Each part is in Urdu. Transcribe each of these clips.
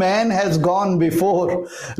man has gone before,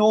no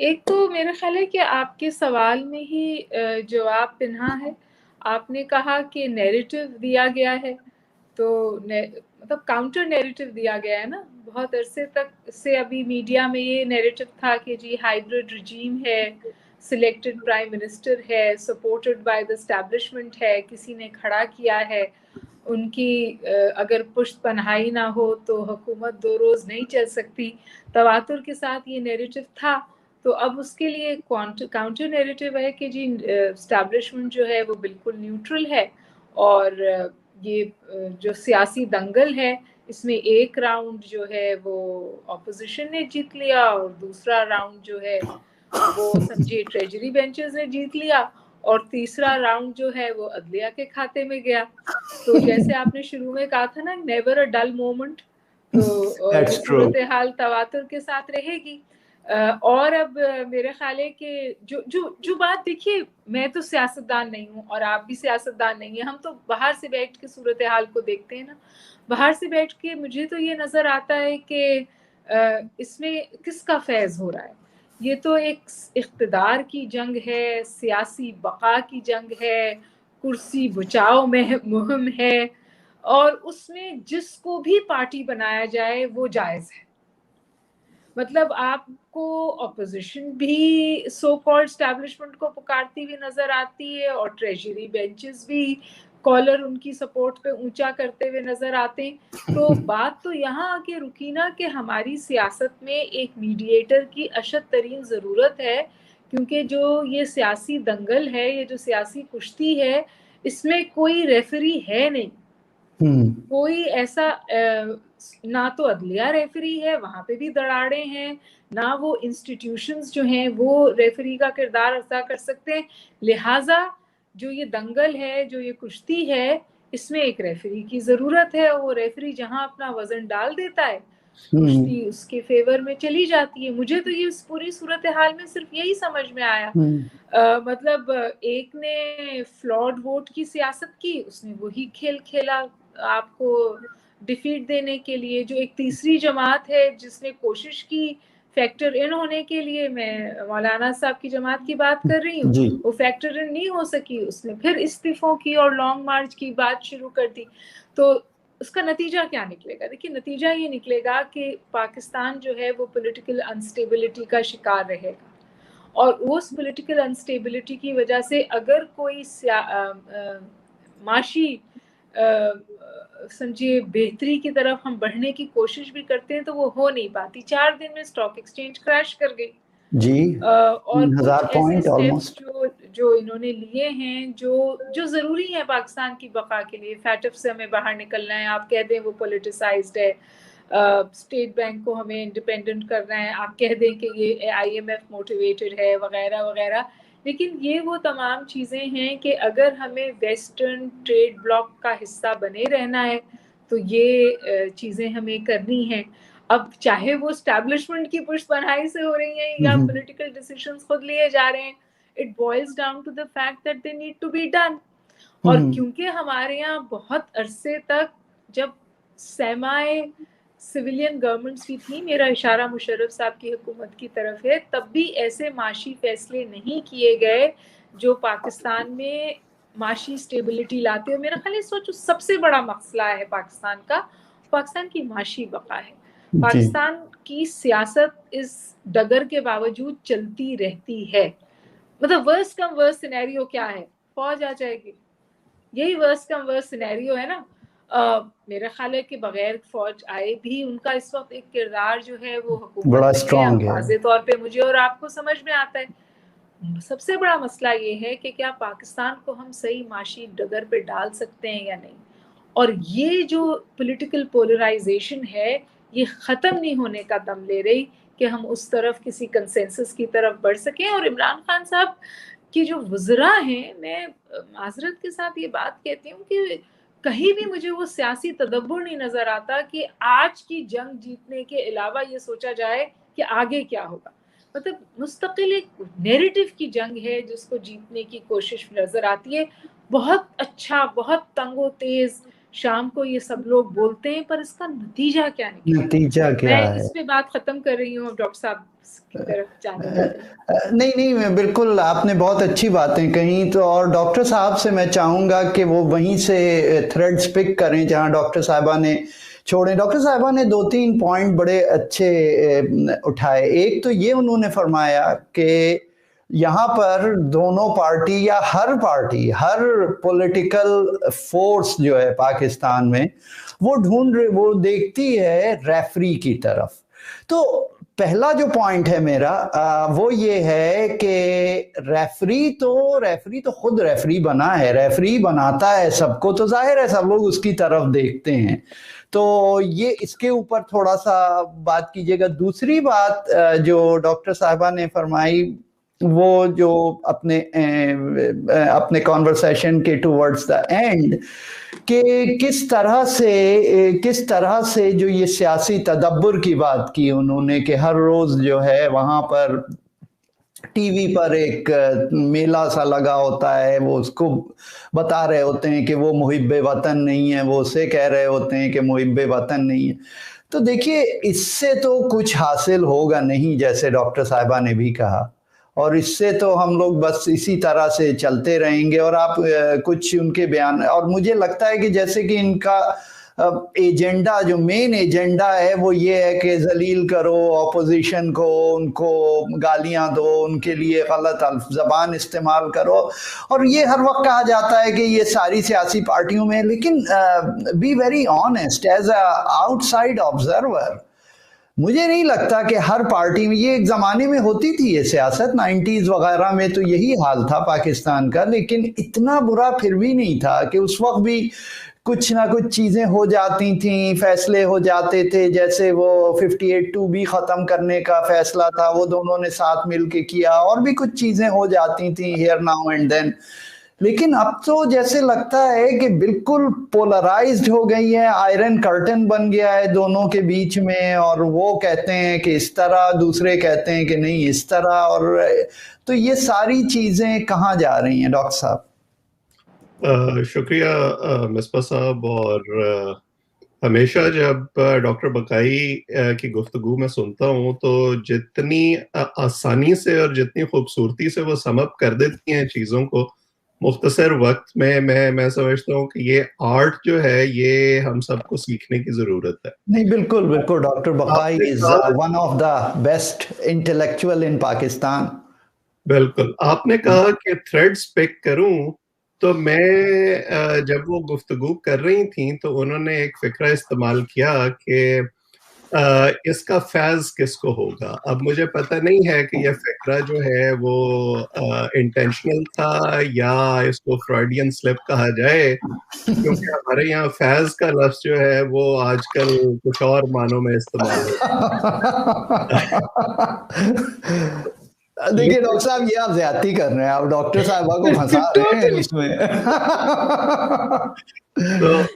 ایک تو میرا خیال ہے کہ آپ کے سوال میں ہی جواب پنہا ہے. آپ نے کہا کہ نیریٹو دیا گیا ہے، تو مطلب کاؤنٹر نیریٹو دیا گیا ہے نا. بہت عرصے تک سے ابھی میڈیا میں یہ نیریٹو تھا کہ جی ہائیبرڈ رجیم ہے، سلیکٹڈ پرائم منسٹر ہے، سپورٹڈ بائی دا اسٹیبلشمنٹ ہے، کسی نے کھڑا کیا ہے، ان کی اگر پشت پناہی نہ ہو تو حکومت 2 روز نہیں چل سکتی. تواتر کے ساتھ یہ نیریٹو تھا. تو اب اس کے لیے کاؤنٹر نیریٹو ہے کہ جی اسٹیبلشمنٹ جو ہے وہ بالکل نیوٹرل ہے، اور یہ جو سیاسی دنگل ہے اس میں ایک راؤنڈ جو ہے وہ اپوزیشن نے جیت لیا، اور دوسرا راؤنڈ جو ہے وہ سمجھے ٹریجری بینچز نے جیت لیا، اور تیسرا راؤنڈ جو ہے وہ عدلیہ کے کھاتے میں گیا. تو جیسے آپ نے شروع میں کہا تھا نا، نیور اے ڈل مومنٹ، تو یہ That's true. صورتحال تواتر کے ساتھ رہے گی. اور اب میرے خیال ہے کہ جو بات، دیکھیے میں تو سیاستدان نہیں ہوں اور آپ بھی سیاستدان نہیں ہیں، ہم تو باہر سے بیٹھ کے صورتحال کو دیکھتے ہیں نا. باہر سے بیٹھ کے مجھے تو یہ نظر آتا ہے کہ اس میں کس کا فیض ہو رہا ہے. یہ تو ایک اقتدار کی جنگ ہے، سیاسی بقا کی جنگ ہے، کرسی بچاؤ مہم ہے، اور اس میں جس کو بھی پارٹی بنایا جائے وہ جائز ہے. مطلب آپ کو اپوزیشن بھی سو کالڈ اسٹیبلشمنٹ کو پکارتی ہوئی نظر آتی ہے، اور ٹریجری بینچز بھی کالر ان کی سپورٹ پہ اونچا کرتے ہوئے نظر آتے ہیں. تو بات تو یہاں آ کے رکی نا کہ ہماری سیاست میں ایک میڈیٹر کی اشد ترین ضرورت ہے، کیونکہ جو یہ سیاسی دنگل ہے، یہ جو سیاسی کشتی ہے، اس میں کوئی ریفری ہے نہیں. کوئی ایسا نہ تو عدلیہ ریفری ہے، وہاں پہ بھی دراڑے ہیں، نہ وہ انسٹیٹیوشنز جو ہیں وہ ریفری کا کردار ادا کر سکتے ہیں. لہٰذا جو یہ دنگل ہے، جو یہ کشتی ہے، اس میں ایک ریفری کی ضرورت ہے. وہ ریفری جہاں اپنا وزن ڈال دیتا ہے، کشتی اس کے فیور میں چلی جاتی ہے. مجھے تو یہ اس پوری صورتحال میں صرف یہی سمجھ میں آیا. مطلب ایک نے فلاڈ ووٹ کی سیاست کی، اس نے وہی کھیل کھیلا آپ کو ڈیفیٹ دینے کے لیے. جو ایک تیسری جماعت ہے جس نے کوشش کی فیکٹر ان ہونے کے لیے، میں مولانا صاحب کی جماعت کی بات کر رہی ہوں، وہ فیکٹر ان نہیں ہو سکی، اس نے پھر استعفوں کی اور لانگ مارچ کی بات شروع کر دی. تو اس کا نتیجہ کیا نکلے گا؟ دیکھیے نتیجہ یہ نکلے گا کہ پاکستان جو ہے وہ پولیٹیکل انسٹیبلٹی کا شکار رہے گا، اور اس پولیٹیکل انسٹیبلٹی کی وجہ سے اگر کوئی معاشی سمجھیے بہتری کی طرف ہم بڑھنے کی کوشش بھی کرتے ہیں تو وہ ہو نہیں پاتی. 4 دن میں اسٹاک ایکسچینج کریش کر گئی جی، اور کچھ 1000 ایسے پوائنٹ اسٹیپس آلموسٹ. جو انہوں نے لیے ہیں جو ضروری ہیں پاکستان کی بقا کے لیے. فیٹف سے ہمیں باہر نکلنا ہے، آپ کہہ دیں وہ پولیٹیسائزڈ ہے. اسٹیٹ بینک کو ہمیں انڈیپینڈنٹ کرنا ہے، آپ کہہ دیں کہ یہ IMF موٹیویٹڈ ہے وغیرہ وغیرہ. لیکن یہ وہ تمام چیزیں ہیں کہ اگر ہمیں ویسٹرن ٹریڈ بلاک کا حصہ بنے رہنا ہے تو یہ چیزیں ہمیں کرنی ہیں. اب چاہے وہ اسٹیبلشمنٹ کی پشت پناہی سے ہو رہی ہیں یا پولیٹیکل ڈیسیژنز خود لیے جا رہے ہیں، it boils down to the fact that they need to be done. اور کیونکہ ہمارے یہاں بہت عرصے تک جب سیمائے سویلین گورنمنٹس بھی تھیں، میرا اشارہ مشرف صاحب کی حکومت کی طرف ہے، تب بھی ایسے معاشی فیصلے نہیں کیے گئے جو پاکستان میں معاشی اسٹیبلٹی لاتے. اور میرا خیال ہے سوچو سب سے بڑا مسئلہ ہے پاکستان کی معاشی بقا ہے. پاکستان کی سیاست اس ڈگر کے باوجود چلتی رہتی ہے. مطلب ورسٹ کم ورسٹ سینیریو کیا ہے؟ فوج آ جائے گی، یہی ورسٹ کم ورسٹ سینیریو ہے نا. میرا خیال ہے کہ بغیر فوج آئے بھی ان کا اس وقت ایک کردار جو ہے وہ حکومت میں ہے، واضح طور پہ مجھے اور آپ کو سمجھ میں آتا ہے. سب سے بڑا مسئلہ یہ ہے کہ کیا پاکستان کو ہم صحیح معاشی ڈگر پہ ڈال سکتے ہیں یا نہیں. اور یہ جو پولیٹیکل پولرائزیشن ہے یہ ختم نہیں ہونے کا دم لے رہی کہ ہم اس طرف کسی کنسنسس کی طرف بڑھ سکیں. اور عمران خان صاحب کی جو وزراء ہیں، میں معذرت کے ساتھ یہ بات کہتی ہوں کہ کہیں بھی مجھے وہ سیاسی تدبر نہیں نظر آتا کہ آج کی جنگ جیتنے کے علاوہ یہ سوچا جائے کہ آگے کیا ہوگا. مطلب مستقل ایک نیریٹو کی جنگ ہے جس کو جیتنے کی کوشش نظر آتی ہے. بہت اچھا، بہت تنگ و تیز شام کو یہ سب لوگ بولتے ہیں، پر اس کا نتیجہ کیا نکلا؟ نتیجہ کیا میں ہے؟ اس پہ بات ختم کر رہی ہوں، اب ڈاکٹر صاحب کی طرف جانے نہیں بالکل آپ نے بہت اچھی باتیں کہیں. تو اور ڈاکٹر صاحب سے میں چاہوں گا کہ وہ وہیں سے تھریڈز پک کریں جہاں ڈاکٹر صاحبہ نے چھوڑیں. ڈاکٹر صاحبہ نے 2-3 پوائنٹ بڑے اچھے اٹھائے. ایک تو یہ انہوں نے فرمایا کہ یہاں پر دونوں پارٹی یا ہر پارٹی، ہر پولیٹیکل فورس جو ہے پاکستان میں، وہ دیکھتی ہے ریفری کی طرف. تو پہلا جو پوائنٹ ہے میرا وہ یہ ہے کہ ریفری تو خود ریفری بنا ہے، ریفری بناتا ہے سب کو، تو ظاہر ہے سب لوگ اس کی طرف دیکھتے ہیں. تو یہ اس کے اوپر تھوڑا سا بات کیجیے گا. دوسری بات جو ڈاکٹر صاحبہ نے فرمائی، وہ جو اپنے کانورسیشن کے ٹورڈز دا اینڈ، کہ کس طرح سے جو یہ سیاسی تدبر کی بات کی انہوں نے، کہ ہر روز جو ہے وہاں پر ٹی وی پر ایک میلہ سا لگا ہوتا ہے، وہ اس کو بتا رہے ہوتے ہیں کہ وہ محب وطن نہیں ہے، وہ اسے کہہ رہے ہوتے ہیں کہ محب وطن نہیں ہے. تو دیکھیے اس سے تو کچھ حاصل ہوگا نہیں، جیسے ڈاکٹر صاحبہ نے بھی کہا، اور اس سے تو ہم لوگ بس اسی طرح سے چلتے رہیں گے. اور آپ کچھ ان کے بیان، اور مجھے لگتا ہے کہ جیسے کہ ان کا ایجنڈا، جو مین ایجنڈا ہے وہ یہ ہے کہ ذلیل کرو اپوزیشن کو، ان کو گالیاں دو، ان کے لیے غلط زبان استعمال کرو. اور یہ ہر وقت کہا جاتا ہے کہ یہ ساری سیاسی پارٹیوں میں، لیکن be very honest as a outside observer, مجھے نہیں لگتا کہ ہر پارٹی میں، یہ ایک زمانے میں ہوتی تھی یہ سیاست، 90s وغیرہ میں تو یہی حال تھا پاکستان کا، لیکن اتنا برا پھر بھی نہیں تھا. کہ اس وقت بھی کچھ نہ کچھ چیزیں ہو جاتی تھیں، فیصلے ہو جاتے تھے، جیسے وہ 58(2) بھی ختم کرنے کا فیصلہ تھا، وہ دونوں نے ساتھ مل کے کیا، اور بھی کچھ چیزیں ہو جاتی تھیں ہیئر ناؤ اینڈ دین. لیکن اب تو جیسے لگتا ہے کہ بالکل پولرائزڈ ہو گئی ہے، آئرن کرٹن بن گیا ہے دونوں کے بیچ میں، اور وہ کہتے ہیں کہ اس طرح، دوسرے کہتے ہیں کہ نہیں اس طرح. اور تو یہ ساری چیزیں کہاں جا رہی ہیں ڈاکٹر صاحب؟ شکریہ مصباح صاحب. اور ہمیشہ جب ڈاکٹر بقائی کی گفتگو میں سنتا ہوں تو جتنی آسانی سے اور جتنی خوبصورتی سے وہ سم اپ کر دیتی ہیں چیزوں کو مختصر وقت میں سمجھتا ہوں کہ یہ آرٹ جو ہے یہ ہم سب کو سیکھنے کی ضرورت ہے. نہیں بالکل doctor Baqai is one of the best intellectual in Pakistan. بالکل. آپ نے کہا کہ تھریڈز پک کروں، تو میں جب وہ گفتگو کر رہی تھیں تو انہوں نے ایک فکرہ استعمال کیا کہ اس کا فیض کس کو ہوگا. اب مجھے پتہ نہیں ہے کہ یہ فکرہ جو ہے وہ انٹینشنل تھا یا اس کو فرائیڈین سلپ کہا جائے، کیونکہ ہمارے یہاں فیض کا لفظ جو ہے وہ آج کل کچھ اور معنوں میں استعمال ہوتا ہے. دیکھیے ڈاکٹر صاحب، یہ آپ زیادتی کر رہے ہیں، آپ ڈاکٹر صاحبہ کو پھنسا رہے ہیں اس میں.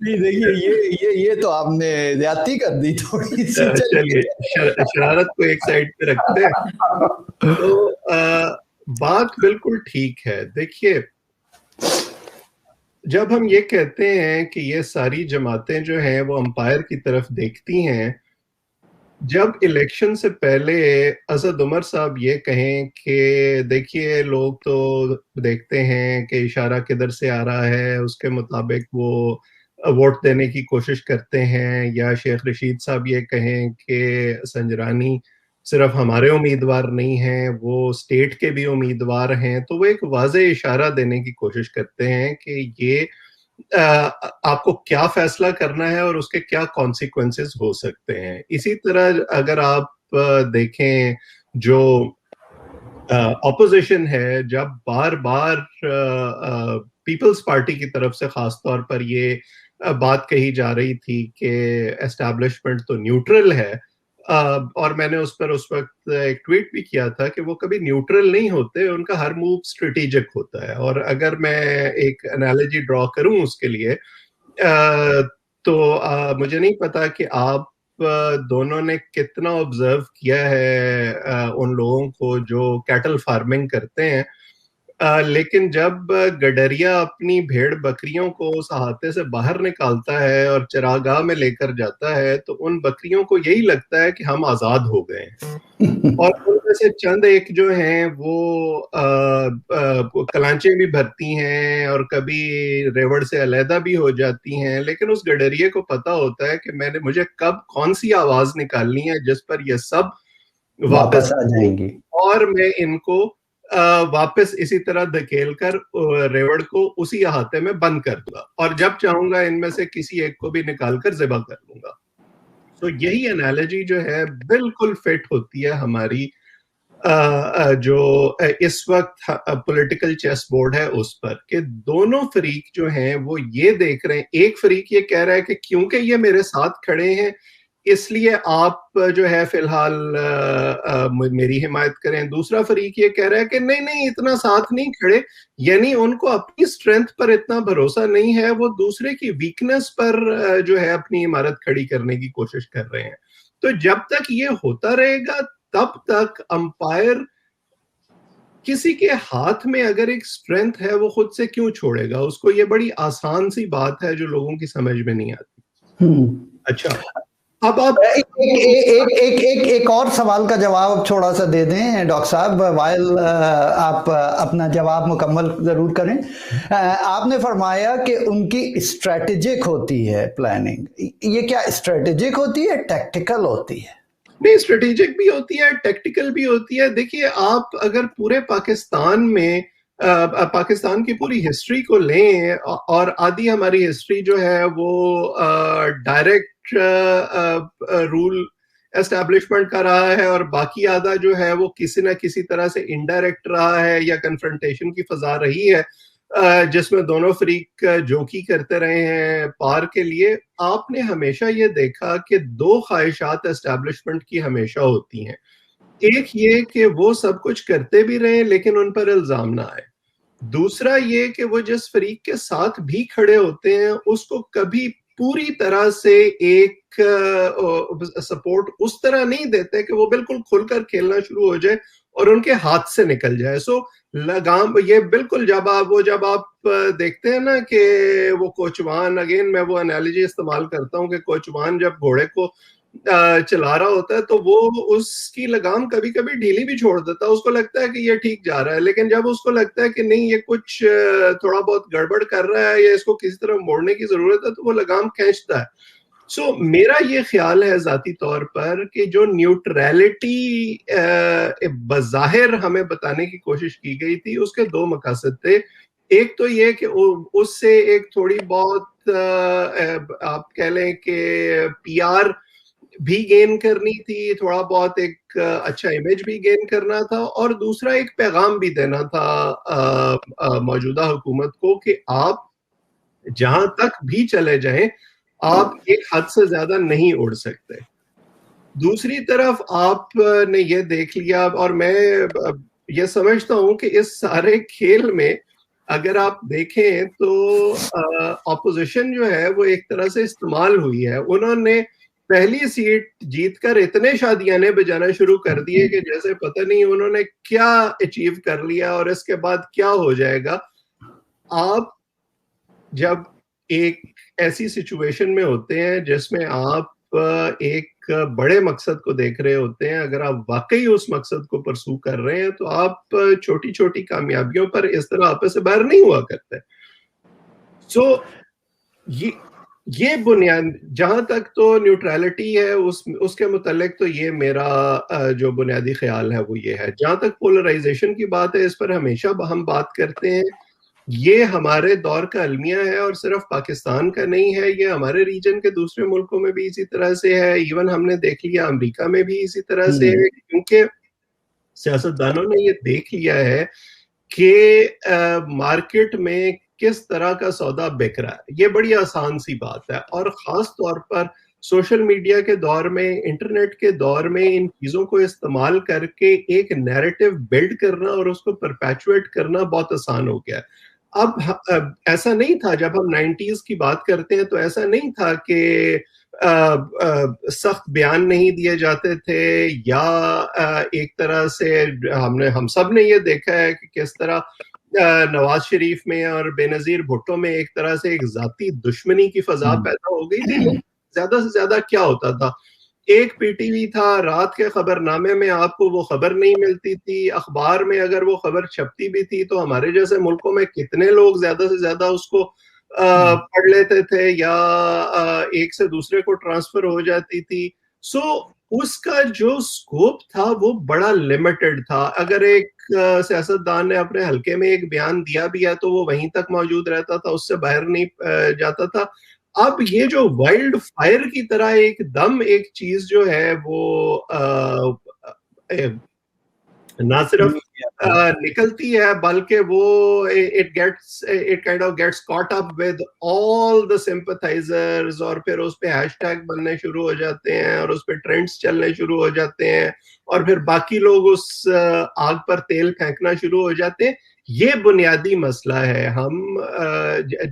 دیکھیے یہ تو آپ نے زیادتی کر دی تھوڑی سی. چلیے شرارت کو ایک سائڈ پہ رکھتے ہیں. تو بات بالکل ٹھیک ہے. دیکھیے جب ہم یہ کہتے ہیں کہ یہ ساری جماعتیں جو ہیں وہ امپائر کی طرف دیکھتی ہیں، جب الیکشن سے پہلے اسد عمر صاحب یہ کہیں کہ دیکھیے لوگ تو دیکھتے ہیں کہ اشارہ کدھر سے آ رہا ہے، اس کے مطابق وہ ووٹ دینے کی کوشش کرتے ہیں، یا شیخ رشید صاحب یہ کہیں کہ سنجرانی صرف ہمارے امیدوار نہیں ہیں، وہ اسٹیٹ کے بھی امیدوار ہیں، تو وہ ایک واضح اشارہ دینے کی کوشش کرتے ہیں کہ یہ آپ کو کیا فیصلہ کرنا ہے اور اس کے کیا کانسیکوینسز ہو سکتے ہیں. اسی طرح اگر آپ دیکھیں جو اپوزیشن ہے، جب بار بار پیپلز پارٹی کی طرف سے خاص طور پر یہ بات کہی جا رہی تھی کہ اسٹیبلشمنٹ تو نیوٹرل ہے، اور میں نے اس پر اس وقت ایک ٹویٹ بھی کیا تھا کہ وہ کبھی نیوٹرل نہیں ہوتے، ان کا ہر موو اسٹریٹیجک ہوتا ہے. اور اگر میں ایک انالوجی ڈرا کروں اس کے لیے، تو مجھے نہیں پتا کہ آپ دونوں نے کتنا آبزرو کیا ہے ان لوگوں کو جو کیٹل فارمنگ کرتے ہیں. لیکن جب گڈریا اپنی بھیڑ بکریوں کو اس احاطے سے باہر نکالتا ہے اور چراگاہ میں لے کر جاتا ہے تو ان بکریوں کو یہی لگتا ہے کہ ہم آزاد ہو گئے ہیں، اور ان میں سے چند ایک جو ہیں وہ کلانچے بھی بھرتی ہیں اور کبھی ریوڑ سے علیحدہ بھی ہو جاتی ہیں، لیکن اس گڈریے کو پتا ہوتا ہے کہ مجھے کب کون سی آواز نکالنی ہے جس پر یہ سب واپس آ جائیں گی، اور میں ان کو واپس اسی طرح دھکیل کر ریوڑ کو اسی احاطے میں بند کر دوں گا، اور جب چاہوں گا ان میں سے کسی ایک کو بھی نکال کر ذبح کر لوں گا۔ تو یہی انالوجی جو ہے بالکل فٹ ہوتی ہے ہماری جو اس وقت پولیٹیکل چیس بورڈ ہے اس پر، کہ دونوں فریق جو ہیں وہ یہ دیکھ رہے ہیں، ایک فریق یہ کہہ رہا ہے کہ کیونکہ یہ میرے ساتھ کھڑے ہیں اس لیے آپ جو ہے فی الحال میری حمایت کریں، دوسرا فریق یہ کہہ رہا ہے کہ نہیں اتنا ساتھ نہیں کھڑے، یعنی ان کو اپنی اسٹرینتھ پر اتنا بھروسہ نہیں ہے، وہ دوسرے کی ویکنس پر جو ہے اپنی عمارت کھڑی کرنے کی کوشش کر رہے ہیں۔ تو جب تک یہ ہوتا رہے گا تب تک امپائر کسی کے ہاتھ میں اگر ایک اسٹرینتھ ہے وہ خود سے کیوں چھوڑے گا اس کو؟ یہ بڑی آسان سی بات ہے جو لوگوں کی سمجھ میں نہیں آتی۔ اچھا، اب آپ ایک اور سوال کا جواب تھوڑا سا دے دیں ڈاکٹر صاحب، وائل آپ اپنا جواب مکمل ضرور کریں۔ آپ نے فرمایا کہ ان کی اسٹریٹجک ہوتی ہے پلاننگ، یہ کیا اسٹریٹجک ہوتی ہے ٹیکٹیکل ہوتی ہے؟ نہیں، اسٹریٹجک بھی ہوتی ہے، ٹیکٹیکل بھی ہوتی ہے۔ دیکھیے آپ اگر پورے پاکستان میں پاکستان کی پوری ہسٹری کو لیں، اور آدھی ہماری ہسٹری جو ہے وہ ڈائریکٹ رول اسٹیبلشمنٹ کا رہا ہے، اور باقی آدھا جو ہے وہ کسی نہ کسی طرح سے انڈائریکٹ رہا ہے یا کنفرنٹیشن کی فضا رہی ہے، جس میں دونوں فریق جوکی کرتے رہے ہیں پار کے لیے۔ آپ نے ہمیشہ یہ دیکھا کہ دو خواہشات اسٹیبلشمنٹ کی ہمیشہ ہوتی ہیں، ایک یہ کہ وہ سب کچھ کرتے بھی رہیں لیکن ان پر الزام نہ آئے، دوسرا یہ کہ وہ جس فریق کے ساتھ بھی کھڑے ہوتے ہیں اس کو کبھی پوری طرح سے ایک سپورٹ اس طرح نہیں دیتے کہ وہ بالکل کھل کر کھیلنا شروع ہو جائے اور ان کے ہاتھ سے نکل جائے۔ سو لگام یہ بالکل جب آپ دیکھتے ہیں نا کہ وہ کوچوان، اگین میں وہ انالوجی استعمال کرتا ہوں کہ کوچوان جب گھوڑے کو چلا رہا ہوتا ہے تو وہ اس کی لگام کبھی کبھی ڈھیلی بھی چھوڑ دیتا ہے، اس کو لگتا ہے کہ یہ ٹھیک جا رہا ہے، لیکن جب اس کو لگتا ہے کہ نہیں یہ کچھ تھوڑا بہت گڑبڑ کر رہا ہے یا اس کو کسی طرح موڑنے کی ضرورت ہے تو وہ لگام کھینچتا ہے۔ سو میرا یہ خیال ہے ذاتی طور پر کہ جو نیوٹریلٹی بظاہر ہمیں بتانے کی کوشش کی گئی تھی اس کے دو مقاصد تھے، ایک تو یہ کہ اس سے ایک تھوڑی بہت آپ کہہ لیں کہ پی آر بھی گین کرنی تھی، تھوڑا بہت ایک اچھا امیج بھی گین کرنا تھا، اور دوسرا ایک پیغام بھی دینا تھا موجودہ حکومت کو کہ آپ جہاں تک بھی چلے جائیں آپ ایک حد سے زیادہ نہیں اڑ سکتے۔ دوسری طرف آپ نے یہ دیکھ لیا، اور میں یہ سمجھتا ہوں کہ اس سارے کھیل میں اگر آپ دیکھیں تو اپوزیشن جو ہے وہ ایک طرح سے استعمال ہوئی ہے، انہوں نے پہلی سیٹ جیت کر اتنے شادیانے بجانا شروع کر دیے کہ جیسے پتہ نہیں انہوں نے کیا اچیو کر لیا اور اس کے بعد کیا ہو جائے گا۔ آپ جب ایک ایسی سچویشن میں ہوتے ہیں جس میں آپ ایک بڑے مقصد کو دیکھ رہے ہوتے ہیں، اگر آپ واقعی اس مقصد کو پرسو کر رہے ہیں تو آپ چھوٹی چھوٹی کامیابیوں پر اس طرح آپس سے باہر نہیں ہوا کرتے۔ سو یہ بنیاد جہاں تک تو نیوٹرالٹی ہے اس کے متعلق تو یہ میرا جو بنیادی خیال ہے وہ یہ ہے۔ جہاں تک پولرائزیشن کی بات ہے اس پر ہمیشہ ہم بات کرتے ہیں، یہ ہمارے دور کا المیہ ہے اور صرف پاکستان کا نہیں ہے، یہ ہمارے ریجن کے دوسرے ملکوں میں بھی اسی طرح سے ہے، ایون ہم نے دیکھ لیا امریکہ میں بھی اسی طرح سے ہے، کیونکہ سیاستدانوں نے یہ دیکھ لیا ہے کہ مارکیٹ میں کس طرح کا سودا بک رہا ہے۔ یہ بڑی آسان سی بات ہے، اور خاص طور پر سوشل میڈیا کے دور میں، انٹرنیٹ کے دور میں ان چیزوں کو استعمال کر کے ایک نیریٹو بلڈ کرنا اور اس کو پرپیچویٹ کرنا بہت آسان ہو گیا ہے۔ اب ایسا نہیں تھا، جب ہم 90s کی بات کرتے ہیں تو ایسا نہیں تھا کہ سخت بیان نہیں دیے جاتے تھے، یا ایک طرح سے ہم سب نے یہ دیکھا ہے کہ کس طرح نواز شریف میں اور بے نظیر بھٹو میں ایک طرح سے ایک ذاتی دشمنی کی فضا پیدا ہو گئی تھی. زیادہ سے زیادہ کیا ہوتا تھا, ایک پی ٹی وی تھا, رات کے خبر نامے میں آپ کو وہ خبر نہیں ملتی تھی, اخبار میں اگر وہ خبر چھپتی بھی تھی تو ہمارے جیسے ملکوں میں کتنے لوگ زیادہ سے زیادہ اس کو پڑھ لیتے تھے یا ایک سے دوسرے کو ٹرانسفر ہو جاتی تھی. سو اس کا جو سکوپ تھا وہ بڑا لمیٹڈ تھا. اگر ایک سیاستدان نے اپنے حلقے میں ایک بیان دیا بھی ہے تو وہ وہیں تک موجود رہتا تھا, اس سے باہر نہیں جاتا تھا. اب یہ جو وائلڈ فائر کی طرح ایک دم ایک چیز جو ہے وہ نہ صرف نکلتی ہے بلکہ وہ it kind of gets caught up with all the sympathizers, اور پھر اس پہ ہیش ٹیگ بننے شروع ہو جاتے ہیں اور اس پہ ٹرینڈز چلنے شروع ہو جاتے ہیں اور پھر باقی لوگ اس آگ پر تیل پھینکنا شروع ہو جاتے ہیں. یہ بنیادی مسئلہ ہے ہم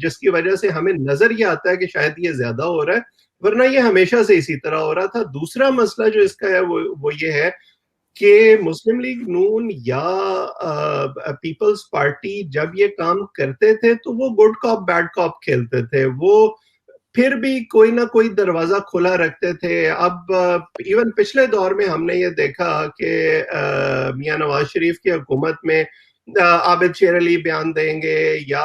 جس کی وجہ سے ہمیں نظر یہ آتا ہے کہ شاید یہ زیادہ ہو رہا ہے, ورنہ یہ ہمیشہ سے اسی طرح ہو رہا تھا. دوسرا مسئلہ جو اس کا ہے وہ یہ ہے کہ مسلم لیگ نون یا پیپلز پارٹی جب یہ کام کرتے تھے تو وہ گڈ کاپ بیڈ کاپ کھیلتے تھے, وہ پھر بھی کوئی نہ کوئی دروازہ کھلا رکھتے تھے. اب ایون پچھلے دور میں ہم نے یہ دیکھا کہ میاں نواز شریف کی حکومت میں عابد شیر علی بیان دیں گے یا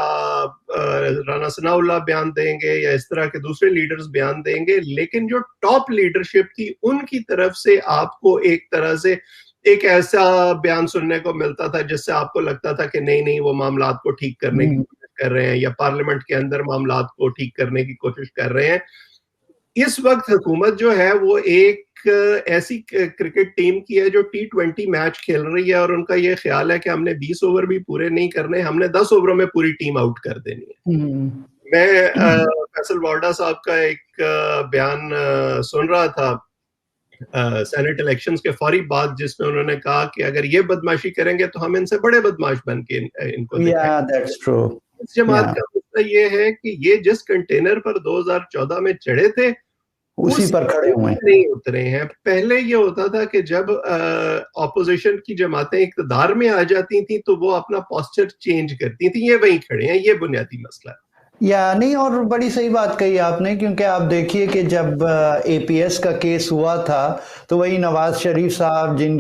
رانا ثناء اللہ بیان دیں گے یا اس طرح کے دوسرے لیڈرز بیان دیں گے, لیکن جو ٹاپ لیڈرشپ تھی ان کی طرف سے آپ کو ایک طرح سے ایک ایسا بیان سننے کو ملتا تھا جس سے آپ کو لگتا تھا کہ نہیں وہ معاملات کو ٹھیک کرنے کی کوشش کر رہے ہیں یا پارلیمنٹ کے اندر معاملات کو ٹھیک کرنے کی کوشش کر رہے ہیں. اس وقت حکومت جو ہے وہ ایک ایسی کرکٹ ٹیم کی ہے جو T20 میچ کھیل رہی ہے اور ان کا یہ خیال ہے کہ ہم نے 20 اوور بھی پورے نہیں کرنے, ہم نے 10 اووروں میں پوری ٹیم آؤٹ کر دینی ہے. میں فیصل وارڈا صاحب کا ایک بیان سن رہا تھا سینٹ الیکشنز کے فوری بعد, جس میں انہوں نے کہا کہ اگر یہ بدماشی کریں گے تو ہم ان سے بڑے بدماش بن کے ان کو دکھائیں. اس جماعت کا مسئلہ یہ ہے کہ یہ جس کنٹینر پر 2014 میں چڑھے تھے اسی پر کھڑے ہوئے نہیں اترے ہیں. پہلے یہ ہوتا تھا کہ جب اپوزیشن کی جماعتیں اقتدار میں آ جاتی تھیں تو وہ اپنا پوسچر چینج کرتی تھیں. یہ وہیں کھڑے ہیں, یہ بنیادی مسئلہ ہے. یا نہیں, اور بڑی صحیح بات کہی آپ نے, کیونکہ آپ دیکھیے کہ جب اے پی ایس کا کیس ہوا تھا تو وہی نواز شریف صاحب جن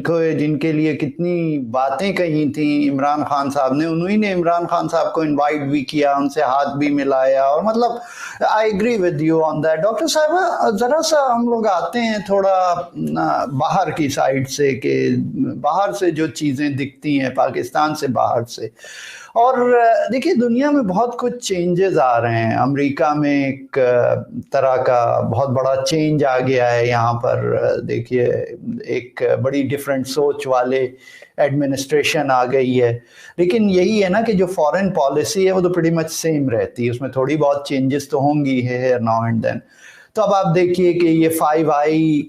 کے لیے کتنی باتیں کہی تھیں عمران خان صاحب نے, انہی نے عمران خان صاحب کو انوائٹ بھی کیا, ان سے ہاتھ بھی ملایا, اور مطلب I agree with you on that. Doctor صاحب ذرا سا ہم لوگ آتے ہیں تھوڑا باہر کی سائڈ سے, کہ باہر سے جو چیزیں دکھتی ہیں پاکستان سے باہر سے, اور دیکھیے دنیا میں بہت کچھ چینجز آ رہے ہیں. امریکہ میں ایک طرح کا بہت بڑا چینج آ گیا ہے یہاں پر. دیکھیے ایک بڑی ڈیفرنٹ سوچ والے ایڈمنسٹریشن آ گئی ہے, لیکن یہی ہے نا کہ جو فارن پالیسی ہے وہ تو پریٹی مچ سیم رہتی ہے, اس میں تھوڑی بہت چینجز تو ہوں گی ہے ناؤ اینڈ دین. تو اب آپ دیکھیے کہ یہ 5i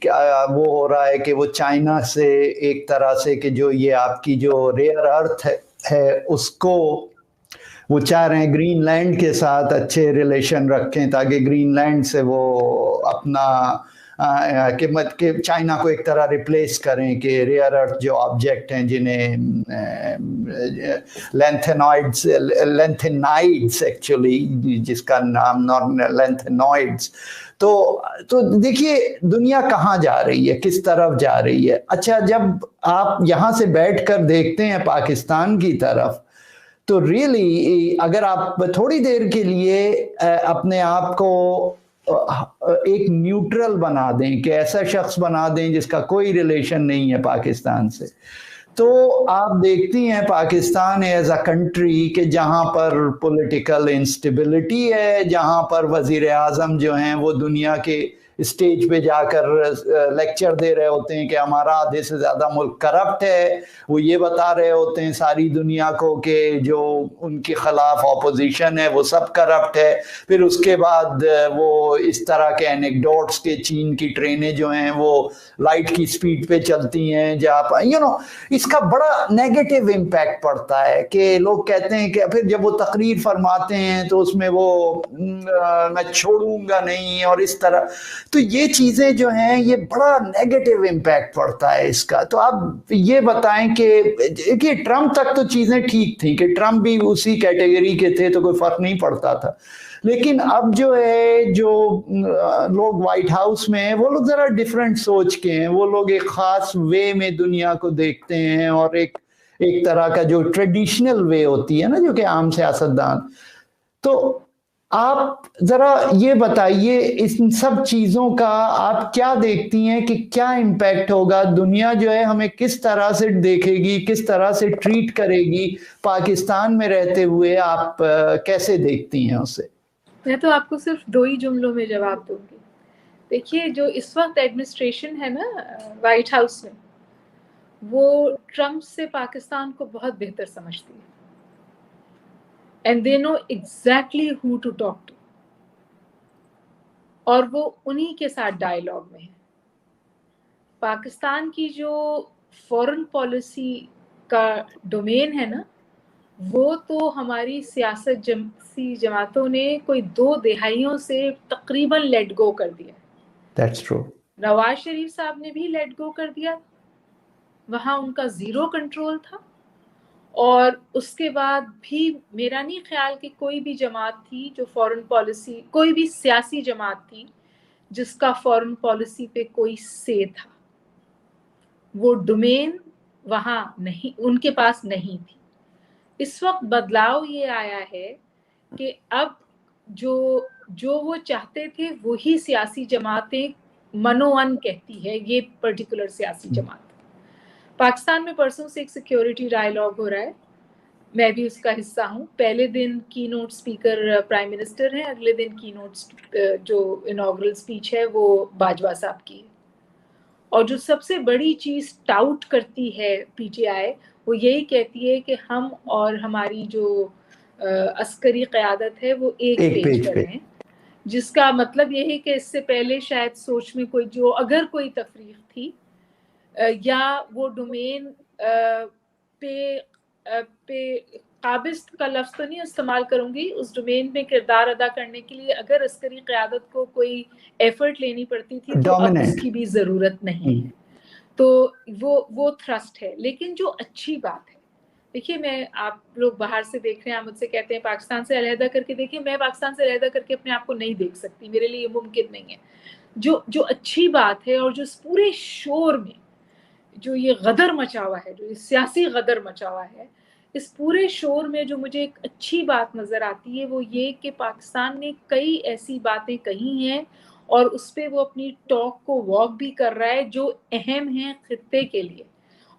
وہ ہو رہا ہے کہ وہ چائنا سے ایک طرح سے کہ جو یہ آپ کی جو ریئر ارتھ ہے اس کو وہ چاہ رہے ہیں گرین لینڈ کے ساتھ اچھے ریلیشن رکھیں تاکہ گرین لینڈ سے وہ اپنا کہ چائنا کو ایک طرح ریپلیس کریں, کہ ریئر ارتھ جو آبجیکٹ ہیں جنہیں لینتھینائڈس ایکچولی جس کا نام لینتھینائڈس. تو دیکھیے دنیا کہاں جا رہی ہے, کس طرف جا رہی ہے. اچھا جب آپ یہاں سے بیٹھ کر دیکھتے ہیں پاکستان کی طرف تو ریئلی اگر آپ تھوڑی دیر کے لیے اپنے آپ کو ایک نیوٹرل بنا دیں, کہ ایسا شخص بنا دیں جس کا کوئی ریلیشن نہیں ہے پاکستان سے, تو آپ دیکھتی ہیں پاکستان ایز اے کنٹری کہ جہاں پر پولیٹیکل انسٹیبلٹی ہے, جہاں پر وزیر اعظم جو ہیں وہ دنیا کے اسٹیج پہ جا کر لیکچر دے رہے ہوتے ہیں کہ ہمارا آدھے سے زیادہ ملک کرپٹ ہے. وہ یہ بتا رہے ہوتے ہیں ساری دنیا کو کہ جو ان کے خلاف اپوزیشن ہے وہ سب کرپٹ ہے. پھر اس کے بعد وہ اس طرح کے اینیکڈوٹس کے چین کی ٹرینیں جو ہیں وہ لائٹ کی سپیڈ پہ چلتی ہیں, جہاں اس کا بڑا نیگیٹو امپیکٹ پڑتا ہے کہ لوگ کہتے ہیں کہ پھر جب وہ تقریر فرماتے ہیں تو اس میں وہ میں چھوڑوں گا نہیں اور اس طرح. تو یہ چیزیں جو ہیں یہ بڑا نیگیٹو امپیکٹ پڑتا ہے اس کا. تو آپ یہ بتائیں کہ ٹرمپ تک تو چیزیں ٹھیک تھیں کہ ٹرمپ بھی اسی کیٹیگری کے تھے تو کوئی فرق نہیں پڑتا تھا, لیکن اب جو ہے جو لوگ وائٹ ہاؤس میں ہیں وہ لوگ ذرا ڈفرینٹ سوچ کے ہیں, وہ لوگ ایک خاص وے میں دنیا کو دیکھتے ہیں اور ایک طرح کا جو ٹریڈیشنل وے ہوتی ہے نا جو کہ عام سیاستدان. تو آپ ذرا یہ بتائیے ان سب چیزوں کا آپ کیا دیکھتی ہیں کہ کیا امپیکٹ ہوگا, دنیا جو ہے ہمیں کس طرح سے دیکھے گی, کس طرح سے ٹریٹ کرے گی, پاکستان میں رہتے ہوئے آپ کیسے دیکھتی ہیں اسے؟ میں تو آپ کو صرف 2 ہی جملوں میں جواب دوں گی. دیکھیے جو اس وقت ایڈمنسٹریشن ہے نا وائٹ ہاؤس میں, وہ ٹرمپ سے پاکستان کو بہت بہتر سمجھتی ہے, and they know exactly who to talk to, اور وہ انہی کے ساتھ ڈائیلاگ میں ہے. پاکستان کی جو فورن پالیسی کا ڈومین ہے نا, وہ تو ہماری سیاسی جماعتوں نے کوئی 2 دہائیوں سے تقریباً لیٹ گو کر دیا. That's true. نواز شریف صاحب نے بھی لیٹ گو کر دیا, وہاں ان کا 0 کنٹرول تھا. اور اس کے بعد بھی میرا نہیں خیال کہ کوئی بھی جماعت تھی جو فورن پالیسی, کوئی بھی سیاسی جماعت تھی جس کا فورن پالیسی پہ کوئی سے تھا. وہ ڈومین وہاں نہیں, ان کے پاس نہیں تھی. اس وقت بدلاؤ یہ آیا ہے کہ اب جو وہ چاہتے تھے وہی سیاسی جماعتیں منوان کہتی ہے یہ پرٹیکولر سیاسی جماعت. پاکستان میں پرسوں سے ایک سیکیورٹی ڈائیلاگ ہو رہا ہے, میں بھی اس کا حصہ ہوں. پہلے دن کی نوٹ اسپیکر پرائم منسٹر ہیں, اگلے دن کی نوٹ جو انوگرل اسپیچ ہے وہ باجوہ صاحب کی ہے. اور جو سب سے بڑی چیز ٹاؤٹ کرتی ہے پی ٹی آئی, وہ یہی کہتی ہے کہ ہم اور ہماری جو عسکری قیادت ہے وہ ایک پیج پر ہیں, جس کا مطلب یہ ہے کہ اس سے پہلے شاید سوچ میں کوئی جو اگر کوئی تفریق تھی یا وہ ڈومین پہ قابض کا لفظ تو نہیں استعمال کروں گی, اس ڈومین میں کردار ادا کرنے کے لیے اگر عسکری قیادت کو کوئی ایفرٹ لینی پڑتی تھی تو اب اس کی بھی ضرورت نہیں ہے. تو وہ تھرسٹ ہے. لیکن جو اچھی بات ہے, دیکھیے میں, آپ لوگ باہر سے دیکھ رہے ہیں, مجھ سے کہتے ہیں پاکستان سے علیحدہ کر کے دیکھیں, میں پاکستان سے علیحدہ کر کے اپنے آپ کو نہیں دیکھ سکتی, میرے لیے یہ ممکن نہیں ہے. جو اچھی بات ہے اور جو اس پورے شور میں جو یہ غدر مچا ہوا ہے, جو یہ سیاسی غدر مچا ہوا ہے, اس پورے شور میں جو مجھے ایک اچھی بات نظر آتی ہے وہ یہ کہ پاکستان نے کئی ایسی باتیں کہی ہیں اور اس پہ وہ اپنی ٹاک کو واک بھی کر رہا ہے جو اہم ہیں خطے کے لیے,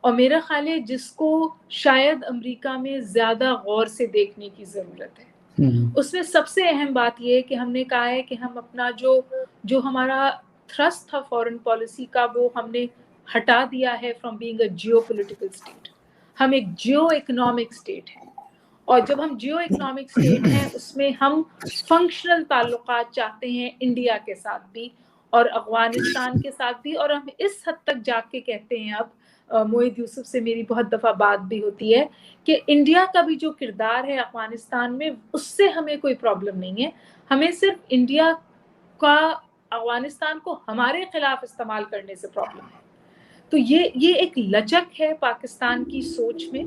اور میرا خیال ہے جس کو شاید امریکہ میں زیادہ غور سے دیکھنے کی ضرورت ہے. اس میں سب سے اہم بات یہ ہے کہ ہم نے کہا ہے کہ ہم اپنا جو ہمارا تھرسٹ تھا فورن پالیسی کا وہ ہم نے ہٹا دیا ہے from being a geopolitical state. ہم ایک جیو اکنامک اسٹیٹ ہیں, اور جب ہم جیو اکنامک اسٹیٹ ہیں اس میں ہم فنکشنل تعلقات چاہتے ہیں انڈیا کے ساتھ بھی اور افغانستان کے ساتھ بھی, اور ہم اس حد تک جا کے کہتے ہیں, اب موحد یوسف سے میری بہت دفعہ بات بھی ہوتی ہے کہ انڈیا کا بھی جو کردار ہے افغانستان میں اس سے ہمیں کوئی پرابلم نہیں ہے, ہمیں صرف انڈیا کا افغانستان کو ہمارے خلاف استعمال کرنے سے پرابلم ہے. تو یہ ایک لچک ہے پاکستان کی سوچ میں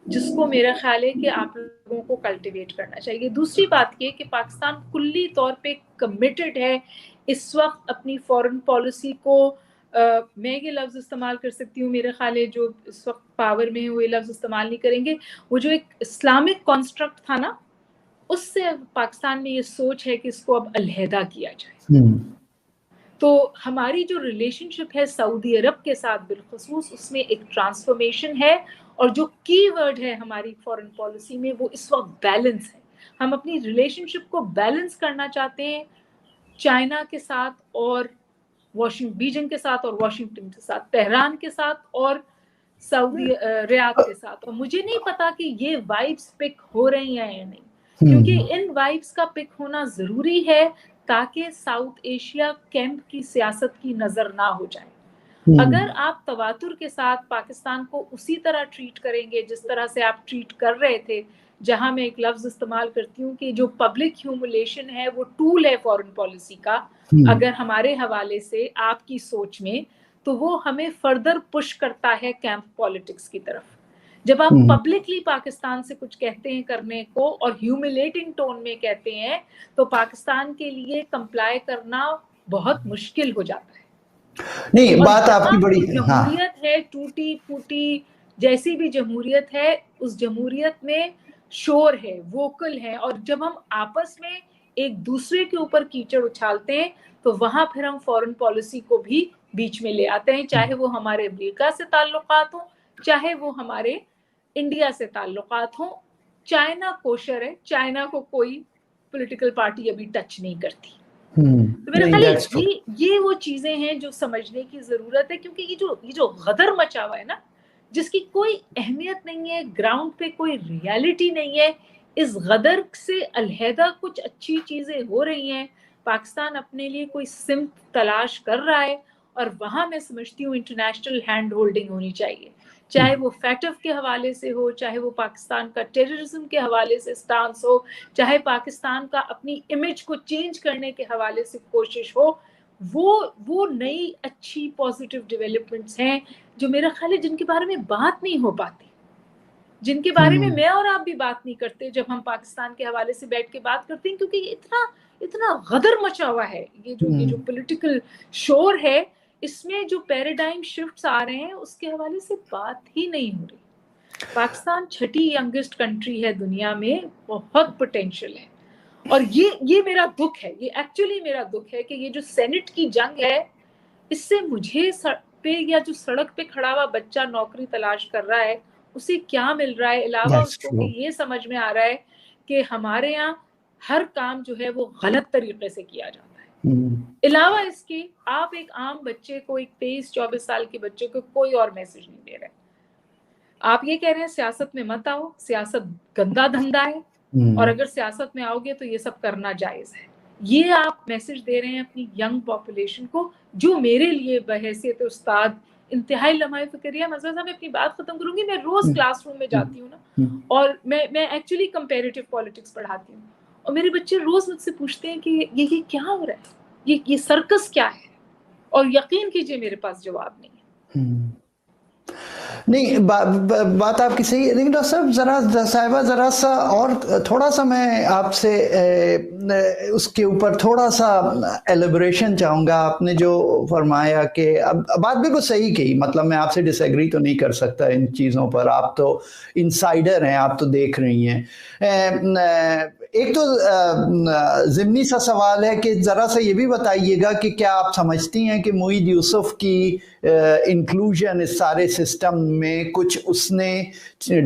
جس کو میرا خیال ہے کہ آپ لوگوں کو کلٹیویٹ کرنا چاہیے. دوسری بات یہ کہ پاکستان کلی طور پہ کمیٹڈ ہے اس وقت اپنی فورن پالیسی کو, میں یہ لفظ استعمال کر سکتی ہوں, میرے خیال ہے جو اس وقت پاور میں ہے وہ یہ لفظ استعمال نہیں کریں گے, وہ جو ایک اسلامک کانسٹرکٹ تھا نا, اس سے پاکستان میں یہ سوچ ہے کہ اس کو اب علیحدہ کیا جائے. تو ہماری جو ریلیشن شپ ہے سعودی عرب کے ساتھ بالخصوص, اس میں ایک ٹرانسفارمیشن ہے, اور جو کی ورڈ ہے ہماری فورن پالیسی میں وہ اس وقت بیلنس ہے. ہم اپنی ریلیشن شپ کو بیلنس کرنا چاہتے ہیں چائنا کے ساتھ اور بیجنگ کے ساتھ اور واشنگٹن کے ساتھ, تہران کے ساتھ اور سعودی ریاض کے ساتھ. اور مجھے نہیں پتا کہ یہ وائبس پک ہو رہی ہیں یا نہیں, کیونکہ ان وائبس کا پک ہونا ضروری ہے تاکہ ساؤتھ ایشیا کیمپ کی سیاست کی نظر نہ ہو جائے. اگر آپ تواتر کے ساتھ پاکستان کو اسی طرح ٹریٹ کریں گے جس طرح سے آپ ٹریٹ کر رہے تھے جہاں میں ایک لفظ استعمال کرتی ہوں کہ جو پبلک ہیوملیشن ہے وہ ٹول ہے فارن پالیسی کا اگر ہمارے حوالے سے آپ کی سوچ میں، تو وہ ہمیں فردر پش کرتا ہے کیمپ پالیٹکس کی طرف. جب آپ پبلکلی پاکستان سے کچھ کہتے ہیں کرنے کو اور ہیوملیٹنگ ٹون میں کہتے ہیں تو پاکستان کے لیے کمپلائی کرنا بہت مشکل ہو جاتا ہے. نہیں بات آپ کی بڑی جمہوریت ہے ٹوٹی پھوٹی، جیسی بھی جمہوریت ہے اس جمہوریت میں شور ہے، ووکل ہے، اور جب ہم آپس میں ایک دوسرے کے اوپر کیچڑ اچھالتے ہیں تو وہاں پھر ہم فارن پالیسی کو بھی بیچ میں لے آتے ہیں، چاہے وہ ہمارے امریکہ سے تعلقات ہوں، چاہے وہ ہمارے انڈیا سے تعلقات ہوں. چائنا کوشر ہے، چائنا کو کوئی پولیٹیکل پارٹی ابھی ٹچ نہیں کرتی. تو میرا خیال ہے یہ وہ چیزیں ہیں جو سمجھنے کی ضرورت ہے، کیونکہ یہ جو غدر مچا ہوا ہے نا، جس کی کوئی اہمیت نہیں ہے، گراؤنڈ پہ کوئی ریالٹی نہیں ہے، اس غدر سے علیحدہ کچھ اچھی چیزیں ہو رہی ہیں. پاکستان اپنے لیے کوئی سمت تلاش کر رہا ہے اور وہاں میں سمجھتی ہوں انٹرنیشنل ہینڈ ہولڈنگ ہونی چاہیے، چاہے وہ فیٹف کے حوالے سے ہو، چاہے وہ پاکستان کا ٹیررزم کے حوالے سے سٹانس ہو، چاہے پاکستان کا اپنی امیج کو چینج کرنے کے حوالے سے کوشش ہو. وہ نئی اچھی پازیٹیو ڈیولپمنٹس ہیں جو میرا خیال ہے جن کے بارے میں بات نہیں ہو پاتی، جن کے بارے میں اور آپ بھی بات نہیں کرتے جب ہم پاکستان کے حوالے سے بیٹھ کے بات کرتے ہیں، کیونکہ یہ اتنا غدر مچا ہوا ہے. یہ جو پولیٹیکل شور ہے، اس میں جو پیراڈائم شفٹس آ رہے ہیں اس کے حوالے سے بات ہی نہیں ہو رہی. پاکستان چھٹی ینگسٹ کنٹری ہے دنیا میں، بہت پوٹینشیل ہے. اور یہ میرا دکھ ہے، یہ ایکچولی میرا دکھ ہے کہ یہ جو سینٹ کی جنگ ہے، اس سے مجھے یا جو سڑک پہ کھڑا ہوا بچہ نوکری تلاش کر رہا ہے اسے کیا مل رہا ہے، علاوہ اس کو کہ یہ سمجھ میں آ رہا ہے کہ ہمارے یہاں ہر کام جو ہے وہ غلط طریقے سے کیا جاتا ہے. علاوہ اس کے آپ ایک عام بچے کو، ایک 23-24 سال کے بچے کو کوئی اور میسج نہیں دے رہے. آپ یہ کہہ رہے ہیں سیاست میں مت آؤ، سیاست گندا دھندا ہے، اور اگر سیاست میں آؤ گے تو یہ سب کرنا جائز ہے. یہ آپ میسج دے رہے ہیں اپنی ینگ پاپولیشن کو، جو میرے لیے بحیثیت استاد انتہائی لمحہ فکریہ. مزہ صاحب میں اپنی بات ختم کروں گی. میں روز کلاس روم میں جاتی ہوں نا، اور میں ایکچولی کمپیریٹیو پالیٹکس پڑھاتی ہوں، اور میرے بچے روز مجھ سے پوچھتے ہیں کہ یہ کیا ہو رہا ہے، یہ سرکس کیا ہے، اور یقین کیجئے میرے پاس جواب نہیں ہے. نہیں بات آپ کی صحیح ہے، لیکن ڈاکٹر صاحبہ ذرا سا اور تھوڑا سا میں آپ سے اس کے اوپر تھوڑا سا ایلیبریشن چاہوں گا. آپ نے جو فرمایا کہ بات بالکل صحیح کی، مطلب میں آپ سے ڈس ایگری تو نہیں کر سکتا ان چیزوں پر، آپ تو انسائیڈر ہیں، آپ تو دیکھ رہی ہیں. ایک تو ضمنی سا سوال ہے کہ ذرا سا یہ بھی بتائیے گا کہ کیا آپ سمجھتی ہیں کہ معید یوسف کی انکلوژن اس سارے سسٹم میں کچھ اس نے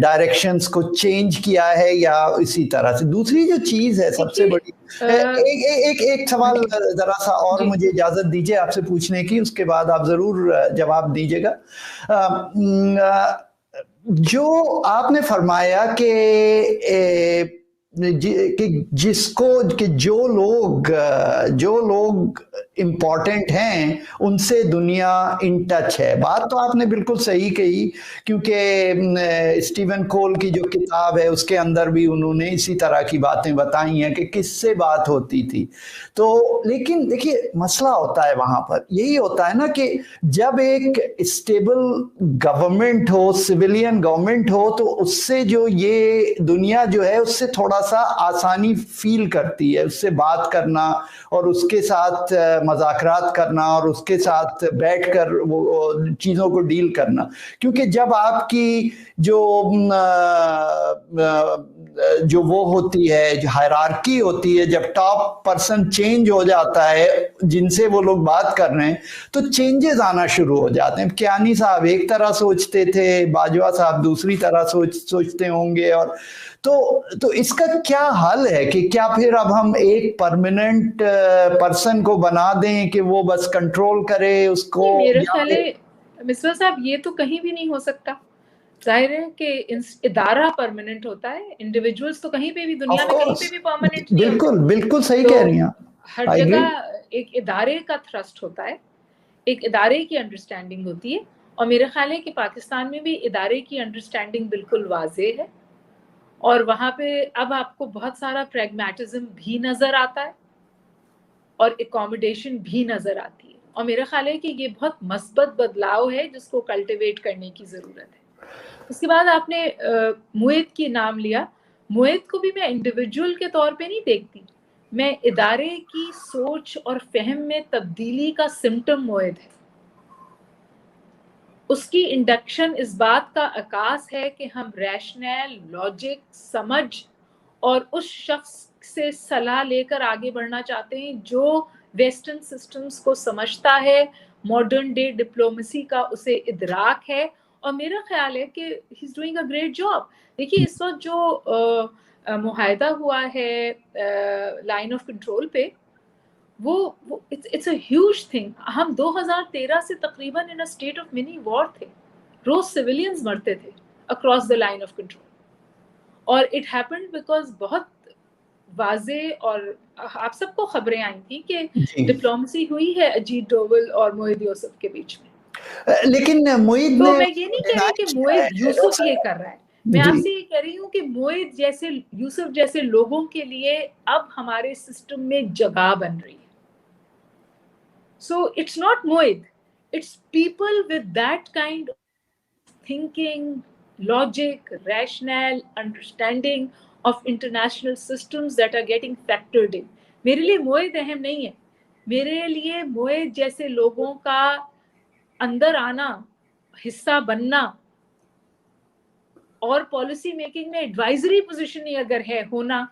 ڈائریکشنز کو چینج کیا ہے یا اسی طرح سے؟ دوسری جو چیز ہے سب سے بڑی، ایک سوال ذرا سا اور مجھے اجازت دیجیے آپ سے پوچھنے کی، اس کے بعد آپ ضرور جواب دیجیے گا. جو آپ نے فرمایا کہ جس کو کہ جو لوگ امپورٹنٹ ہیں ان سے دنیا ان ٹچ ہے، بات تو آپ نے بالکل صحیح کہی، کیونکہ اسٹیون کول کی جو کتاب ہے اس کے اندر بھی انہوں نے اسی طرح کی باتیں بتائی ہیں کہ کس سے بات ہوتی تھی. تو لیکن دیکھیے مسئلہ ہوتا ہے وہاں پر یہی ہوتا ہے نا کہ جب ایک اسٹیبل گورنمنٹ ہو، سویلین گورنمنٹ ہو، تو اس سے جو یہ دنیا جو ہے اس سے تھوڑا سا آسانی فیل کرتی ہے، اس سے بات کرنا اور اس کے ساتھ مذاکرات کرنا اور اس کے ساتھ بیٹھ کر وہ چیزوں کو ڈیل کرنا. کیونکہ جب آپ کی جو وہ ہوتی ہے، جو ہائرارکی ہوتی ہے، جب ٹاپ پرسن چینج ہو جاتا ہے جن سے وہ لوگ بات کر رہے ہیں تو چینجز آنا شروع ہو جاتے ہیں. کیانی صاحب ایک طرح سوچتے تھے، باجوہ صاحب دوسری طرح سوچتے ہوں گے، اور تو اس کا کیا حل ہے کہ کیا پھر اب ہم ایک پرماننٹ پرسن کو بنا دیں کہ وہ بس کنٹرول کرے اس کو؟ میرے خیال ہے مصباح صاحب یہ تو کہیں بھی نہیں ہو سکتا. ظاہر ہے کہ ادارہ پرماننٹ ہوتا ہے، انڈیویجولز تو کہیں پہ بھی دنیا میں کہیں پہ بھی پرماننٹ نہیں ہوتے. بالکل صحیح کہہ رہی ہیں. ہر جگہ ایک ادارے کا تھرسٹ ہوتا ہے، ایک ادارے کی انڈرسٹینڈنگ ہوتی ہے، اور میرا خیال ہے کہ پاکستان میں بھی ادارے کی انڈرسٹینڈنگ بالکل واضح ہے. اور وہاں پہ اب آپ کو بہت سارا پریگمیٹزم بھی نظر آتا ہے اور اکوموڈیشن بھی نظر آتی ہے، اور میرا خیال ہے کہ یہ بہت مثبت بدلاؤ ہے جس کو کلٹیویٹ کرنے کی ضرورت ہے۔ اس کے بعد آپ نے موید کی نام لیا، موید کو بھی میں انڈیویجول کے طور پہ نہیں دیکھتی، میں ادارے کی سوچ اور فہم میں تبدیلی کا سمٹم موید ہے۔ اس کی انڈکشن اس بات کا عکاس ہے کہ ہم ریشنل، لاجک، سمجھ اور اس شخص سے صلاح لے کر آگے بڑھنا چاہتے ہیں جو ویسٹرن سسٹمز کو سمجھتا ہے، ماڈرن ڈے ڈپلومیسی کا اسے ادراک ہے، اور میرا خیال ہے کہ he is doing a great job. دیکھیے اس وقت جو معاہدہ ہوا ہے لائن آف کنٹرول پہ، وہ اٹس اے ہیوج تھنگ۔ ہم 2013 سے تقریباً ان اسٹیٹ آف منی وار تھے، روز سویلینز مرتے تھے across the line of control, اور اٹ ہیپنڈ بیکاز بہت واضح، اور آپ سب کو خبریں آئی تھیں کہ ڈپلومیسی ہوئی ہے اجیت ڈوول اور موید یوسف کے بیچ میں۔ لیکن موید تو نے میں یہ نہیں کہہ رہی کہ موید یوسف یہ کر رہا ہے، میں آپ سے یہ کہہ رہی ہوں کہ موید جیسے، یوسف جیسے لوگوں کے لیے اب ہمارے سسٹم میں جگہ بن رہی ہے۔ So it's not Moid, it's people with that kind of thinking, logic, rationale, understanding of international systems that are getting factored in. میرے لیے موید اہم نہیں ہے، میرے لیے موید جیسے لوگوں کا اندر آنا، حصہ بننا، اور پالیسی میکنگ میں ایڈوائزری پوزیشن اگر ہے ہونا،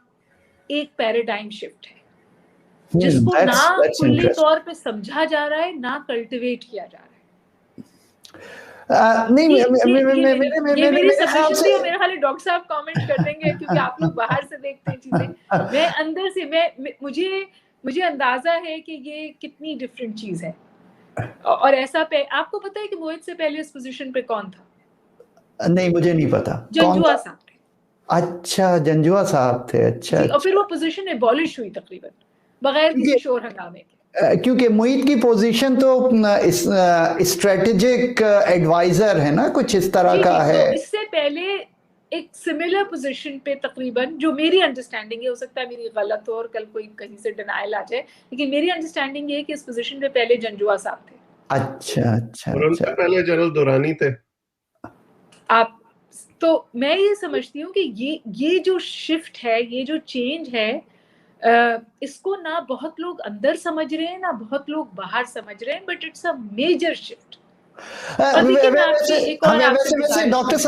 ایک پیراڈائم شفٹ ہے جس کو نہ کلی طور پہ سمجھا جا رہا ہے، نہ کلٹیویٹ کیا جا رہا ہے۔ نہیں یہ میری سبمیشن تھی، اور میرا خیال ہے ڈاکٹر صاحب کامنٹ کر دیں گے کیونکہ آپ لوگ باہر سے دیکھتے ہیں چیزیں، میں اندر سے مجھے اندازہ ہے کہ یہ کتنی ڈفرینٹ چیز ہے۔ اور ایسا آپ کو پتا ہے کہ موید سے پہلے اس پوزیشن پہ کون تھا؟ نہیں مجھے نہیں پتا۔ جنجوا صاحب تھے۔ اچھا جنجوا صاحب تھے، اچھا۔ اور پھر وہ پوزیشن ایبولش ہوئی تقریباً بغیر کسی شور ہنگامے کے، کیونکہ موید کی پوزیشن تو اسٹریٹجک ایڈوائزر ہے نا، کچھ اس طرح کا ہے۔ اس سے پہلے ایک سملر پوزیشن پہ تقریباً، جو میری انڈرسٹینڈنگ ہے، ہو سکتا ہے میری غلط ہو اور کل کوئی کہیں سے ڈینائل آ جائے، لیکن میری انڈرسٹینڈنگ یہ ہے کہ اس پوزیشن پہ پہلے جنجوا صاحب تھے۔ اچھا اور ان سے پہلے جنرل دورانی تھے۔ آپ تو میں یہ سمجھتی ہوں کہ یہ جو شفٹ ہے، یہ جو چینج ہے، اس کو نہ بہت لوگ اندر سمجھ رہے ہیں نہ بہت لوگ باہر سمجھ رہے ہیں، but it's a major shift. Dr.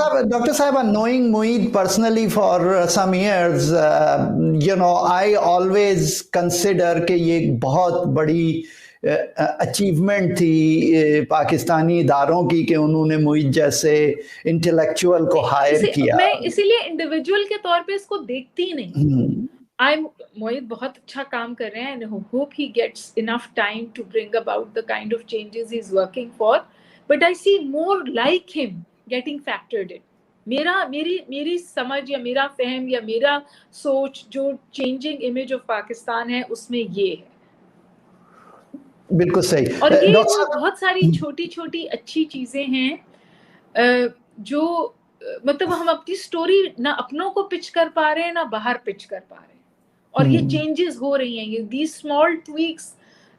Sahiba, knowing Moeed personally for some years, I always consider کہ یہ بہت بڑی اچیومنٹ تھی پاکستانی اداروں کی کہ انہوں نے موید جیسے انٹلیکچوئل کو ہائر کیا۔ میں اسی لیے انڈیویجول کے طور پہ اس کو دیکھتی ہی نہیں۔ موید بہت اچھا کام کر رہے ہیں، and I hope he gets enough time to bring about the kind of changes he's working for, but I see more like him getting factored in. میری سمجھ یا میرا فہم یا میرا سوچ جو چینجنگ امیج آف پاکستان ہے اس میں یہ ہے۔ بالکل صحیح۔ اور یہ بہت ساری چھوٹی چھوٹی اچھی چیزیں ہیں جو مطلب ہم اپنی سٹوری نہ اپنوں کو پچ کر پا رہے ہیں نہ باہر پچ کر پا رہے ہیں، اور یہ چینجز ہو رہی ہیں، یہ these small tweaks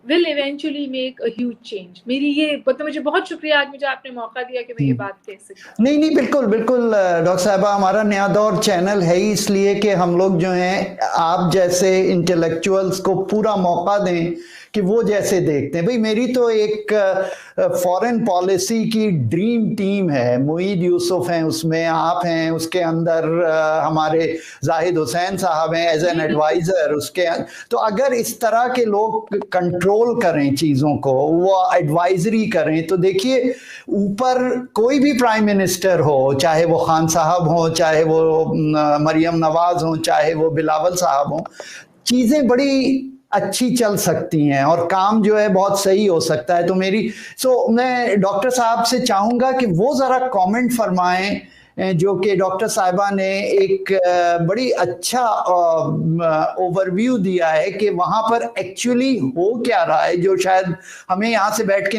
will eventually make a huge change۔ میری یہ مجھے بہت شکریہ آج مجھے آپ نے موقع دیا کہ میں یہ بات کہہ سکوں۔ نہیں بالکل ڈاکٹر صاحبہ، ہمارا نیا دور چینل ہے ہی اس لیے کہ ہم لوگ جو ہیں آپ جیسے انٹلیکچوئلز کو پورا موقع دیں کہ وہ جیسے دیکھتے ہیں۔ بھئی میری تو ایک فورن پالیسی کی ڈریم ٹیم ہے، موید یوسف ہیں اس میں، آپ ہیں اس کے اندر، ہمارے زاہد حسین صاحب ہیں ایز این ایڈوائزر اس کے، تو اگر اس طرح کے لوگ کنٹرول کریں چیزوں کو، وہ ایڈوائزری کریں، تو دیکھیے اوپر کوئی بھی پرائم منسٹر ہو، چاہے وہ خان صاحب ہوں، چاہے وہ مریم نواز ہوں، چاہے وہ بلاول صاحب ہوں، چیزیں بڑی اچھی چل سکتی ہیں اور کام جو ہے بہت صحیح ہو سکتا ہے۔ تو میں ڈاکٹر صاحب سے چاہوں گا کہ وہ ذرا کامنٹ فرمائیں جو کہ ڈاکٹر صاحبہ نے ایک بڑی اچھا اوور ویو دیا ہے کہ وہاں پر ایکچولی ہو کیا رہا ہے، جو شاید ہمیں یہاں سے بیٹھ کے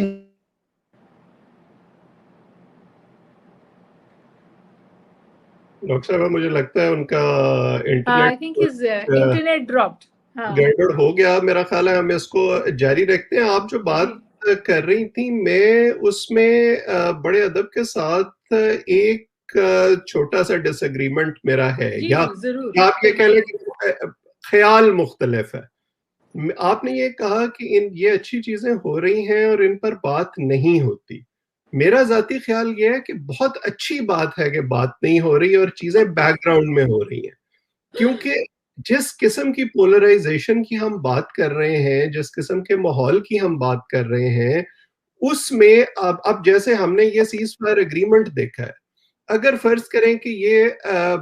ڈاکٹر صاحب مجھے لگتا ہے ان کا I think his internet dropped. ہاں گڑبڑ ہو گیا. میرا خیال ہے ہم اس کو جاری رکھتے ہیں. آپ جو بات کر رہی تھی میں اس میں بڑے ادب کے ساتھ ایک چھوٹا سا ڈس اگریمنٹ میرا ہے, یا آپ یہ کہہ لیں کہ خیال مختلف ہے. آپ نے یہ کہا کہ یہ اچھی چیزیں ہو رہی ہیں اور ان پر بات نہیں ہوتی. میرا ذاتی خیال یہ ہے کہ بہت اچھی بات ہے کہ بات نہیں ہو رہی اور چیزیں بیک گراؤنڈ میں ہو رہی ہیں, کیونکہ جس قسم کی پولرائزیشن کی ہم بات کر رہے ہیں, جس قسم کے ماحول کی ہم بات کر رہے ہیں, اس میں اب جیسے ہم نے یہ سیز فائر اگریمنٹ دیکھا ہے, اگر فرض کریں کہ یہ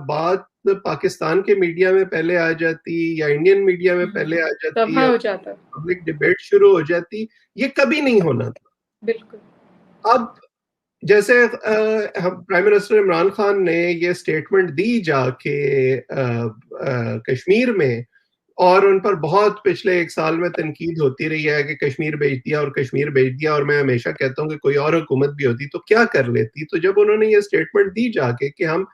بات پاکستان کے میڈیا میں پہلے آ جاتی یا انڈین میڈیا میں پہلے آ جاتی, پبلک ڈیبیٹ شروع ہو جاتی, یہ کبھی نہیں ہونا تھا. بالکل. اب جیسے پرائم منسٹر عمران خان نے یہ سٹیٹمنٹ دی جا کے کشمیر میں, اور ان پر بہت پچھلے ایک سال میں تنقید ہوتی رہی ہے کہ کشمیر بھیج دیا اور کشمیر بھیج دیا, اور میں ہمیشہ کہتا ہوں کہ کوئی اور حکومت بھی ہوتی تو کیا کر لیتی. تو جب انہوں نے یہ سٹیٹمنٹ دی جا کے کہ ہم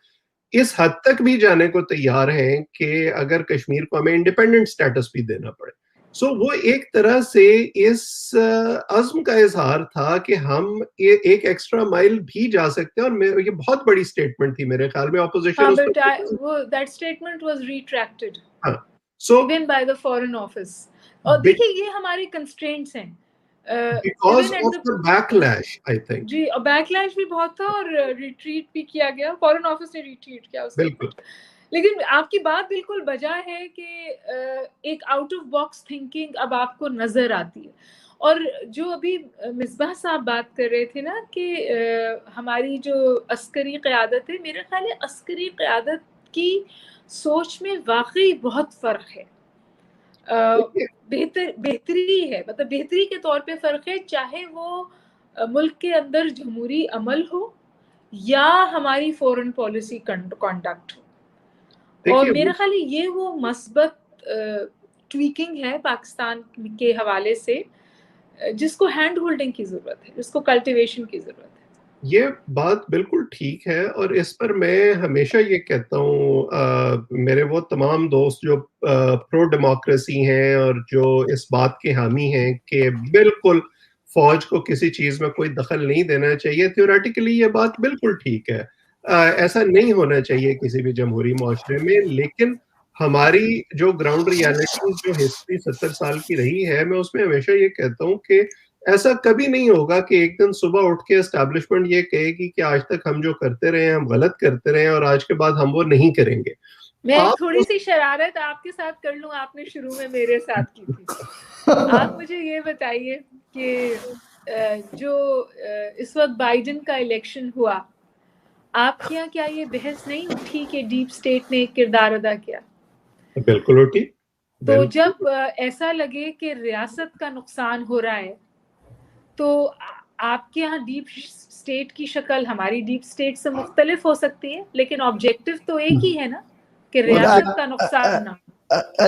اس حد تک بھی جانے کو تیار ہیں کہ اگر کشمیر کو ہمیں انڈیپینڈنٹ سٹیٹس بھی دینا پڑے, سو وہ ایک طرح سے اس عزم کا اظہار تھا کہ ہم ایک ایکسٹرا مائل بھی جا سکتے ہیں. اور یہ بہت بڑی سٹیٹمنٹ تھی میرے خیال میں, opposition that statement was retracted so even by the foreign office. اور دیکھیں یہ ہماری constraints ہیں because of the backlash, I think. جی, اور بیکلیش بھی بہت تھا اور ریٹریٹ بھی کیا گیا, فورن آفس نے ریٹریٹ کیا اس بالکل. لیکن آپ کی بات بالکل بجا ہے کہ ایک آؤٹ آف باکس تھنکنگ اب آپ کو نظر آتی ہے. اور جو ابھی مصباح صاحب بات کر رہے تھے نا کہ ہماری جو عسکری قیادت ہے, میرا خیال ہے عسکری قیادت کی سوچ میں واقعی بہت فرق ہے. بہتری ہے, مطلب بہتری کے طور پہ فرق ہے, چاہے وہ ملک کے اندر جمہوری عمل ہو یا ہماری فورن پالیسی کنڈکٹ ہو. اور میرا خیال ہے یہ وہ مثبت ٹویکنگ ہے پاکستان کے حوالے سے جس کو ہینڈ ہولڈنگ کی ضرورت ہے, جس کو کلٹیویشن کی ضرورت ہے. یہ بات بالکل ٹھیک ہے, اور اس پر میں ہمیشہ یہ کہتا ہوں, میرے وہ تمام دوست جو پرو ڈیموکریسی ہیں اور جو اس بات کے حامی ہیں کہ بالکل فوج کو کسی چیز میں کوئی دخل نہیں دینا چاہیے, تھیوریٹیکلی یہ بات بالکل ٹھیک ہے, ایسا نہیں ہونا چاہیے کسی بھی جمہوری معاشرے میں. لیکن ہماری جو گراؤنڈ ریالٹی جو ہسٹری 70 سال کی رہی ہے, میں اس میں ہمیشہ یہ کہتا ہوں کہ ایسا کبھی نہیں ہوگا کہ ایک دن صبح اٹھ کے اسٹیبلشمنٹ یہ کہے گی کہ آج تک ہم جو کرتے رہے ہیں ہم غلط کرتے رہے ہیں اور آج کے بعد ہم وہ نہیں کریں گے. میں تھوڑی سی شرارت آپ کے ساتھ کر لوں, آپ نے شروع میں میرے ساتھ کی تھی. آپ مجھے یہ بتائیے کہ جو اس وقت بائیڈن کا الیکشن ہوا, آپ کے یہاں کیا یہ بحث نہیں اٹھی کہ ڈیپ اسٹیٹ نے ایک کردار ادا کیا؟ بالکل اٹھی. تو جب ایسا لگے کہ ریاست کا نقصان ہو رہا ہے تو آپ کے یہاں ڈیپ اسٹیٹ کی شکل ہماری ڈیپ اسٹیٹ سے مختلف ہو سکتی ہے, لیکن آبجیکٹو تو ایک ہی ہے نا کہ ریاست کا نقصان نہ.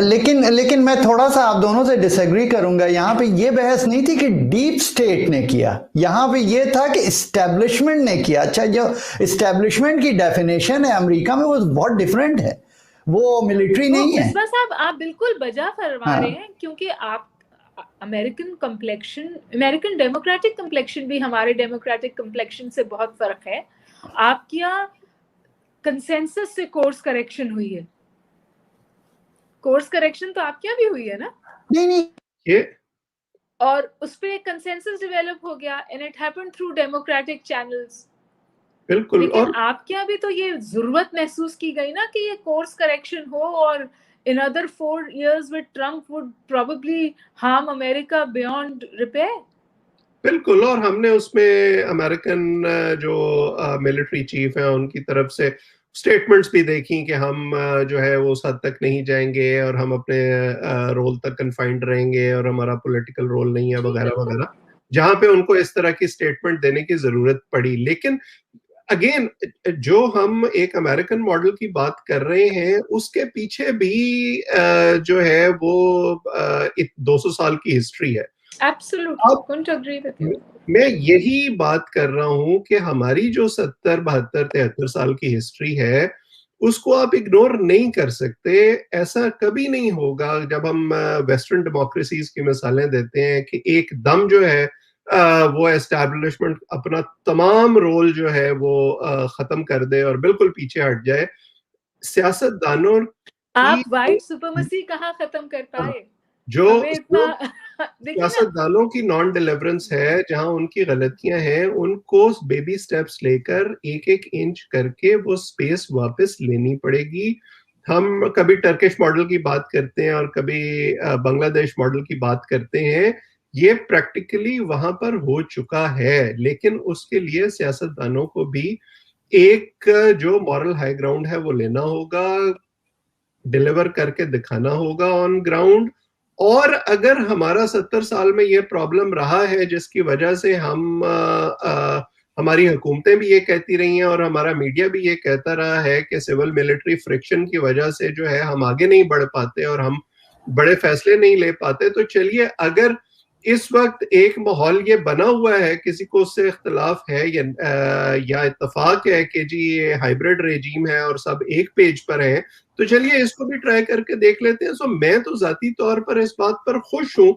لیکن میں تھوڑا سا آپ دونوں سے ڈس ایگری کروں گا. یہاں پہ یہ بحث نہیں تھی کہ ڈیپ اسٹیٹ نے کیا, یہاں پہ یہ تھا کہ اسٹیبلشمنٹ نے کیا. اچھا, جو اسٹیبلشمنٹ کی ڈیفینیشن ہے امریکہ میں وہ بہت ڈیفرنٹ ہے, وہ ملٹری نہیں ہے. مصباح صاحب آپ بالکل بجا فرما رہے ہیں, کیونکہ آپ امریکن ڈیموکریٹک کمپلیکشن بھی ہمارے ڈیموکریٹک کمپلیکشن سے بہت فرق ہے. آپ کیا کنسنسس سے کورس کریکشن ہوئی ہے؟ کورس کریکشن تو آپ کیا بھی ہوئی ہے نا؟ نہیں, اور اس پہ کنسنسس ڈیولپ ہو گیا and it happened through democratic channels. بالکل. لیکن آپ کیا بھی تو یہ ضرورت محسوس کی گئی نا کہ یہ کورس کریکشن ہو, اور another 4 years with Trump would probably harm America beyond repair. بالکل. اور ہم نے اس میں امریکن جو ملٹری چیف ہیں ان کی طرف سے سٹیٹمنٹس بھی دیکھی کہ ہم جو ہے وہ اس حد تک نہیں جائیں گے اور ہم اپنے رول تک کنفائنڈ رہیں گے اور ہمارا پولیٹیکل رول نہیں ہے وغیرہ وغیرہ, جہاں پہ ان کو اس طرح کی سٹیٹمنٹ دینے کی ضرورت پڑی. لیکن اگین جو ہم ایک امریکن ماڈل کی بات کر رہے ہیں اس کے پیچھے بھی جو ہے وہ 200 سال کی ہسٹری ہے. میں یہی بات کر رہا ہوں کہ ہماری جو 70 72 73 سال کی ہسٹری ہے اس کو آپ اگنور نہیں کر سکتے. ایسا کبھی نہیں ہوگا. جب ہم ویسٹرن ڈیموکریسیز کی مثالیں دیتے ہیں کہ ایک دم جو ہے وہ اسٹیبلشمنٹ اپنا تمام رول جو ہے وہ ختم کر دے اور بالکل پیچھے ہٹ جائے. سیاست دانوں آپ وائٹ سپرمیسی کہاں ختم کر پائے؟ جو دیکھیں نا، سیاست دانوں کی نان ڈیلیورنس ہے، جہاں ان کی غلطیاں ہیں، ان کو بیبی سٹیپس لے کر ایک ایک انچ کر کے وہ سپیس واپس لینی پڑے گی. ہم کبھی ٹرکش ماڈل کی بات کرتے ہیں اور کبھی بنگلہ دیش ماڈل کی بات کرتے ہیں. یہ پریکٹیکلی وہاں پر ہو چکا ہے، لیکن اس کے لیے سیاست دانوں کو بھی ایک جو مورل ہائی گراؤنڈ ہے وہ لینا ہوگا، ڈیلیور کر کے دکھانا ہوگا آن گراؤنڈ. اور اگر ہمارا 70 سال میں یہ پرابلم رہا ہے جس کی وجہ سے ہماری حکومتیں بھی یہ کہتی رہی ہیں اور ہمارا میڈیا بھی یہ کہتا رہا ہے کہ سول ملٹری فرکشن کی وجہ سے جو ہے ہم آگے نہیں بڑھ پاتے اور ہم بڑے فیصلے نہیں لے پاتے، تو چلیے اگر اس وقت ایک ماحول یہ بنا ہوا ہے، کسی کو اس سے اختلاف ہے یا اتفاق ہے کہ جی یہ ہائیبرڈ ریجیم ہے اور سب ایک پیج پر ہیں، تو چلیے اس کو بھی ٹرائی کر کے دیکھ لیتے ہیں. سو میں تو ذاتی طور پر اس بات پر خوش ہوں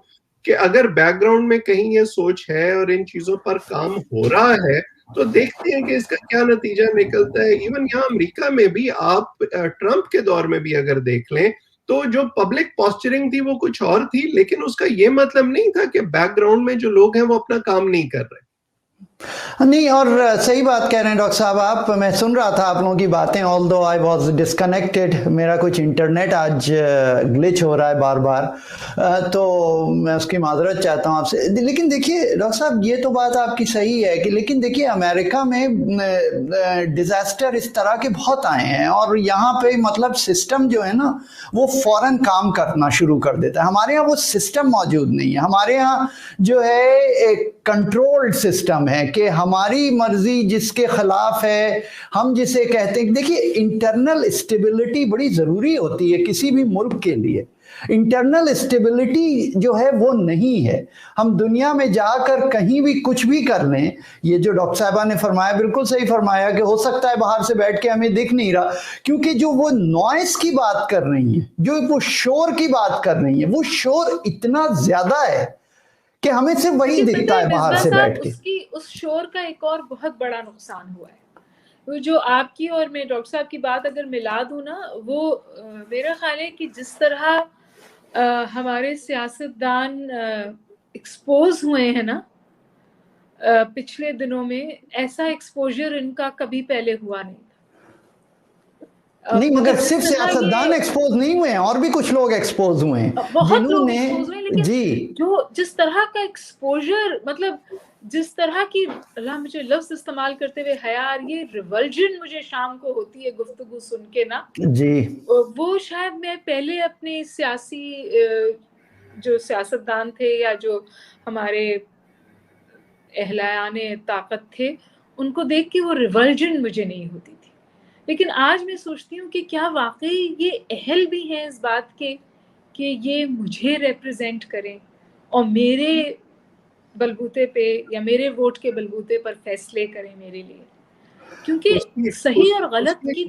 کہ اگر بیک گراؤنڈ میں کہیں یہ سوچ ہے اور ان چیزوں پر کام ہو رہا ہے تو دیکھتے ہیں کہ اس کا کیا نتیجہ نکلتا ہے. ایون یہاں امریکہ میں بھی آپ ٹرمپ کے دور میں بھی اگر دیکھ لیں تو جو پبلک پوسچرنگ تھی وہ کچھ اور تھی، لیکن اس کا یہ مطلب نہیں تھا کہ بیک گراؤنڈ میں جو لوگ ہیں وہ اپنا کام نہیں کر رہے. نہیں، اور صحیح بات کہہ رہے ہیں ڈاکٹر صاحب آپ. میں سن رہا تھا آپ لوگوں کی باتیں، although I was disconnected، میرا کچھ انٹرنیٹ آج گلچ ہو رہا ہے بار بار، تو میں اس کی معذرت چاہتا ہوں آپ سے. لیکن دیکھیے ڈاکٹر صاحب یہ تو بات آپ کی صحیح ہے کہ لیکن دیکھیے امریکہ میں ڈیزاسٹر اس طرح کے بہت آئے ہیں اور یہاں پہ مطلب سسٹم جو ہے نا وہ فوراً کام کرنا شروع کر دیتا ہے. ہمارے یہاں وہ سسٹم موجود نہیں ہے. ہمارے یہاں جو ہے ایک کنٹرولڈ سسٹم ہے کہ ہماری مرضی جس کے خلاف ہے ہم جسے کہتے ہیں. دیکھیے انٹرنل اسٹیبلٹی بڑی ضروری ہوتی ہے کسی بھی ملک کے لیے. انٹرنل اسٹیبلٹی جو ہے وہ نہیں ہے. ہم دنیا میں جا کر کہیں بھی کچھ بھی کر لیں، یہ جو ڈاکٹر صاحبہ نے فرمایا بالکل صحیح فرمایا کہ ہو سکتا ہے باہر سے بیٹھ کے ہمیں دکھ نہیں رہا، کیونکہ جو وہ نوائز کی بات کر رہی ہیں، جو وہ شور کی بات کر رہی ہیں، وہ شور اتنا زیادہ ہے کہ ہمیں صرف وہی دکھتا ہے باہر سے بیٹھ کے. اس شور کا ایک اور بہت بڑا نقصان ہوا ہے. وہ جو آپ کی اور میں ڈاکٹر صاحب کی بات اگر ملا دوں نا، وہ میرا خیال ہے کہ جس طرح ہمارے سیاستدان ایکسپوز ہوئے ہیں نا پچھلے دنوں میں، ایسا ایکسپوجر ان کا کبھی پہلے ہوا نہیں. نہیں مگر صرف سیاستدان ایکسپوز نہیں ہوئے ہیں، اور بھی کچھ لوگ ایکسپوز ہوئے ہیں، بہت لوگ ایکسپوز ہوئے، لیکن جی جو جس طرح کا ایکسپوجر، مطلب جس طرح کی، اللہ مجھے لفظ استعمال کرتے ہوئے حیا، یہ ریولجن مجھے شام کو ہوتی ہے گفتگو سن کے نا جی، وہ شاید میں پہلے اپنے سیاسی جو سیاستدان تھے یا جو ہمارے اہلیان طاقت تھے ان کو دیکھ کے وہ ریولجن مجھے نہیں ہوتی تھی. لیکن آج میں سوچتی ہوں کہ کیا واقعی یہ اہل بھی ہیں اس بات کے کہ یہ مجھے ریپرزینٹ کریں اور میرے بلبوتے پہ یا میرے ووٹ کے بلبوتے پر فیصلے کریں میرے لیے، کیونکہ صحیح اور غلط کی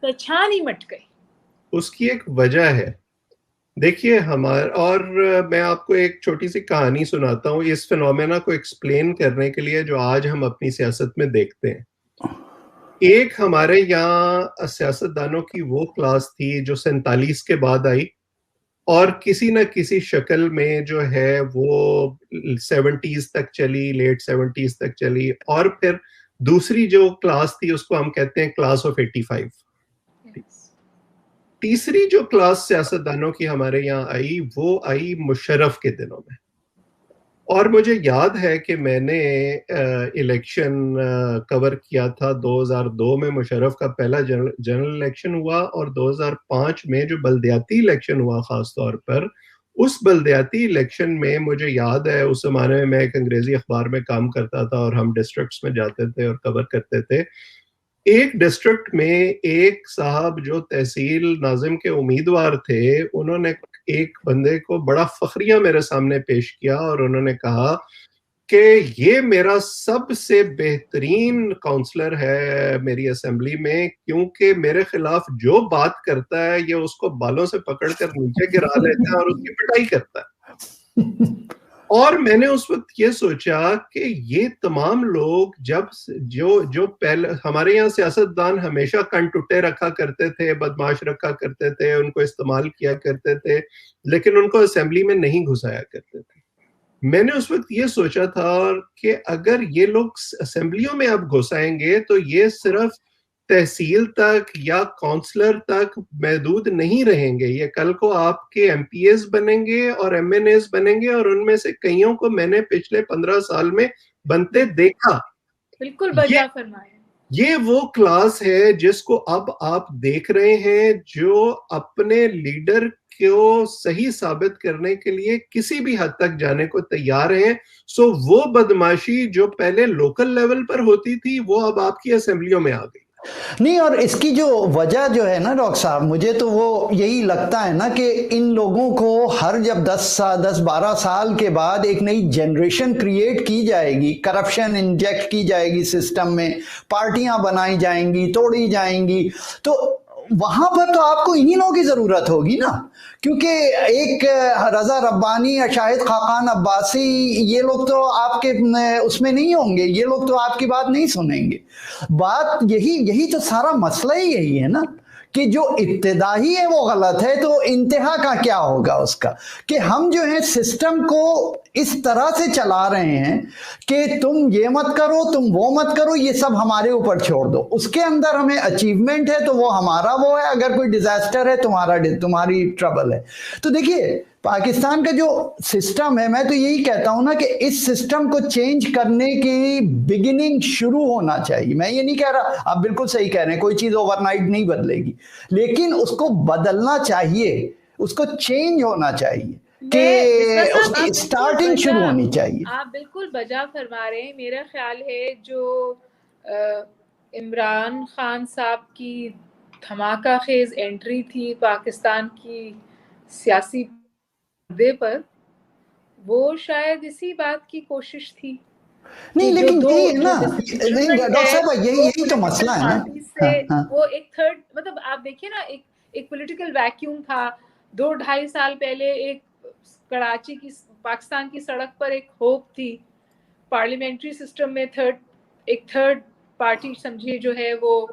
پہچان ہی مٹ گئی. اس کی ایک وجہ ہے. دیکھیے اور میں آپ کو ایک چھوٹی سی کہانی سناتا ہوں اس فینومینا کو ایکسپلین کرنے کے لیے جو آج ہم اپنی سیاست میں دیکھتے ہیں. ایک ہمارے یہاں سیاستدانوں کی وہ کلاس تھی جو 47 کے بعد آئی اور کسی نہ کسی شکل میں جو ہے وہ 70s تک چلی، لیٹ 70s تک چلی، اور پھر دوسری جو کلاس تھی اس کو ہم کہتے ہیں کلاس آف 85. تیسری جو کلاس سیاستدانوں کی ہمارے یہاں آئی وہ آئی مشرف کے دنوں میں. اور مجھے یاد ہے کہ میں نے الیکشن کور کیا تھا 2002 میں. مشرف کا پہلا جنرل الیکشن ہوا اور 2005 میں جو بلدیاتی الیکشن ہوا خاص طور پر، اس بلدیاتی الیکشن میں مجھے یاد ہے اس زمانے میں میں ایک انگریزی اخبار میں کام کرتا تھا اور ہم ڈسٹرکٹس میں جاتے تھے اور کور کرتے تھے. ایک ڈسٹرکٹ میں ایک صاحب جو تحصیل ناظم کے امیدوار تھے، انہوں نے ایک بندے کو بڑا فخریہ میرے سامنے پیش کیا اور انہوں نے کہا کہ یہ میرا سب سے بہترین کاؤنسلر ہے میری اسمبلی میں، کیونکہ میرے خلاف جو بات کرتا ہے یہ اس کو بالوں سے پکڑ کر نیچے گرا لیتا ہے اور اس کی پٹائی کرتا ہے. اور میں نے اس وقت یہ سوچا کہ یہ تمام لوگ جو پہلے ہمارے یہاں سیاستدان ہمیشہ کنٹوٹے رکھا کرتے تھے، بدماش رکھا کرتے تھے، ان کو استعمال کیا کرتے تھے، لیکن ان کو اسمبلی میں نہیں گھسایا کرتے تھے. میں نے اس وقت یہ سوچا تھا کہ اگر یہ لوگ اسمبلیوں میں اب گھسائیں گے تو یہ صرف تحصیل تک یا کونسلر تک محدود نہیں رہیں گے، یہ کل کو آپ کے ایم پی ایز بنیں گے اور ایم این ایز بنیں گے، اور ان میں سے کئیوں کو میں نے پچھلے 15 سال میں بنتے دیکھا. بالکل بجا فرمایا. یہ وہ کلاس ہے جس کو اب آپ دیکھ رہے ہیں، جو اپنے لیڈر کو صحیح ثابت کرنے کے لیے کسی بھی حد تک جانے کو تیار ہیں. سو وہ بدماشی جو پہلے لوکل لیول پر ہوتی تھی وہ اب آپ کی اسمبلیوں میں آ گئی. نہیں، اور اس کی جو وجہ جو ہے نا ڈاکٹر صاحب، مجھے تو وہ یہی لگتا ہے نا کہ ان لوگوں کو ہر جب 10-12 سال کے بعد ایک نئی جنریشن کریٹ کی جائے گی، کرپشن انجیکٹ کی جائے گی سسٹم میں، پارٹیاں بنائی جائیں گی، توڑی جائیں گی، تو وہاں پر تو آپ کو انہی لوگوں کی ضرورت ہوگی نا، کیونکہ ایک رضا ربانی یا شاہد خاقان عباسی یہ لوگ تو آپ کے اس میں نہیں ہوں گے، یہ لوگ تو آپ کی بات نہیں سنیں گے. بات یہی تو سارا مسئلہ ہی یہی ہے نا کہ جو ابتدا ہی ہے وہ غلط ہے، تو انتہا کا کیا ہوگا اس کا، کہ ہم جو ہے سسٹم کو اس طرح سے چلا رہے ہیں کہ تم یہ مت کرو، تم وہ مت کرو، یہ سب ہمارے اوپر چھوڑ دو. اس کے اندر ہمیں اچیومنٹ ہے تو وہ ہمارا وہ ہے، اگر کوئی ڈیزاسٹر ہے تمہاری ٹربل ہے. تو دیکھیے پاکستان کا جو سسٹم ہے، میں تو یہی کہتا ہوں نا کہ اس سسٹم کو چینج کرنے کی بگننگ شروع ہونا چاہیے. میں یہ نہیں کہہ رہا، آپ بالکل صحیح کہہ رہے ہیں، کوئی چیز اوور نائٹ نہیں بدلے گی، لیکن اس کو بدلنا چاہیے، اس کو چینج ہونا چاہیے، کہ اس کی اسٹارٹنگ شروع ہونی چاہیے. آپ بالکل بجا فرما رہے ہیں. میرا خیال ہے جو عمران خان صاحب کی دھماکہ خیز انٹری تھی پاکستان کی سیاسی پردے پر، وہ شاید اسی بات کی کوشش تھی. نہیں لیکن یہی ہے نا ڈاکٹر صاحب، یہی تو مسئلہ ہے نا. وہ ایک تھرڈ، مطلب آپ دیکھیے نا، ایک پولیٹیکل ویکیوم تھا 2-2.5 سال پہلے. ایک کراچی کی پاکستان کی سڑک پر ایک ہوپ تھی، پارلیمنٹری سسٹم میں ایک تھرڈ پارٹی سمجھیے جو ہے وہ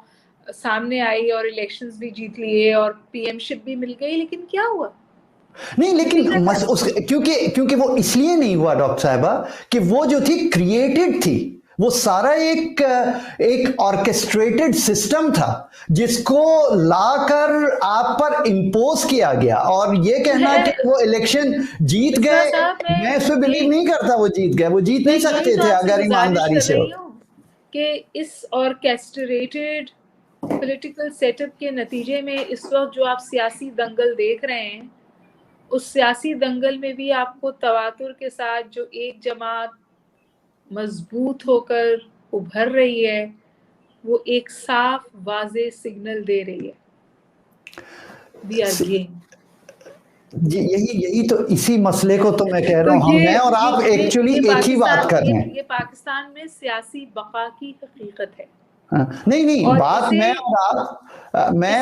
سامنے آئی اور الیکشنز بھی جیت لیے اور پی ایم شپ بھی مل گئی. لیکن کیا ہوا؟ نہیں لیکن کیونکہ وہ اس لیے نہیں ہوا ڈاکٹر صاحبہ کہ وہ جو تھی کریٹڈ تھی، وہ سارا ایک آرکیسٹریٹڈ سسٹم تھا جس کو لا کر آپ پر امپوز کیا گیا. اور یہ کہنا کہ وہ الیکشن جیت گئے، میں اس پہ بلیو نہیں کرتا. وہ جیت گئے، وہ جیت نہیں سکتے تھے اگر ایمانداری سے ہو. کہ اس آرکیسٹریٹڈ پولیٹیکل سیٹ اپ کے نتیجے میں اس وقت جو آپ سیاسی دنگل دیکھ رہے ہیں، اس سیاسی دنگل میں بھی آپ کو تواتر کے ساتھ جو ایک جماعت مضبوط ہو کر ابھر رہی ہے، وہ ایک صاف واضح سگنل دے رہی ہے، وی آر گین. جی یہی تو اسی مسئلے کو تو میں کہہ رہا ہوں، میں اور آپ ایکچولی ایک ہی بات کر رہے ہیں. یہ پاکستان میں سیاسی بقا کی حقیقت ہے. نہیں بات میں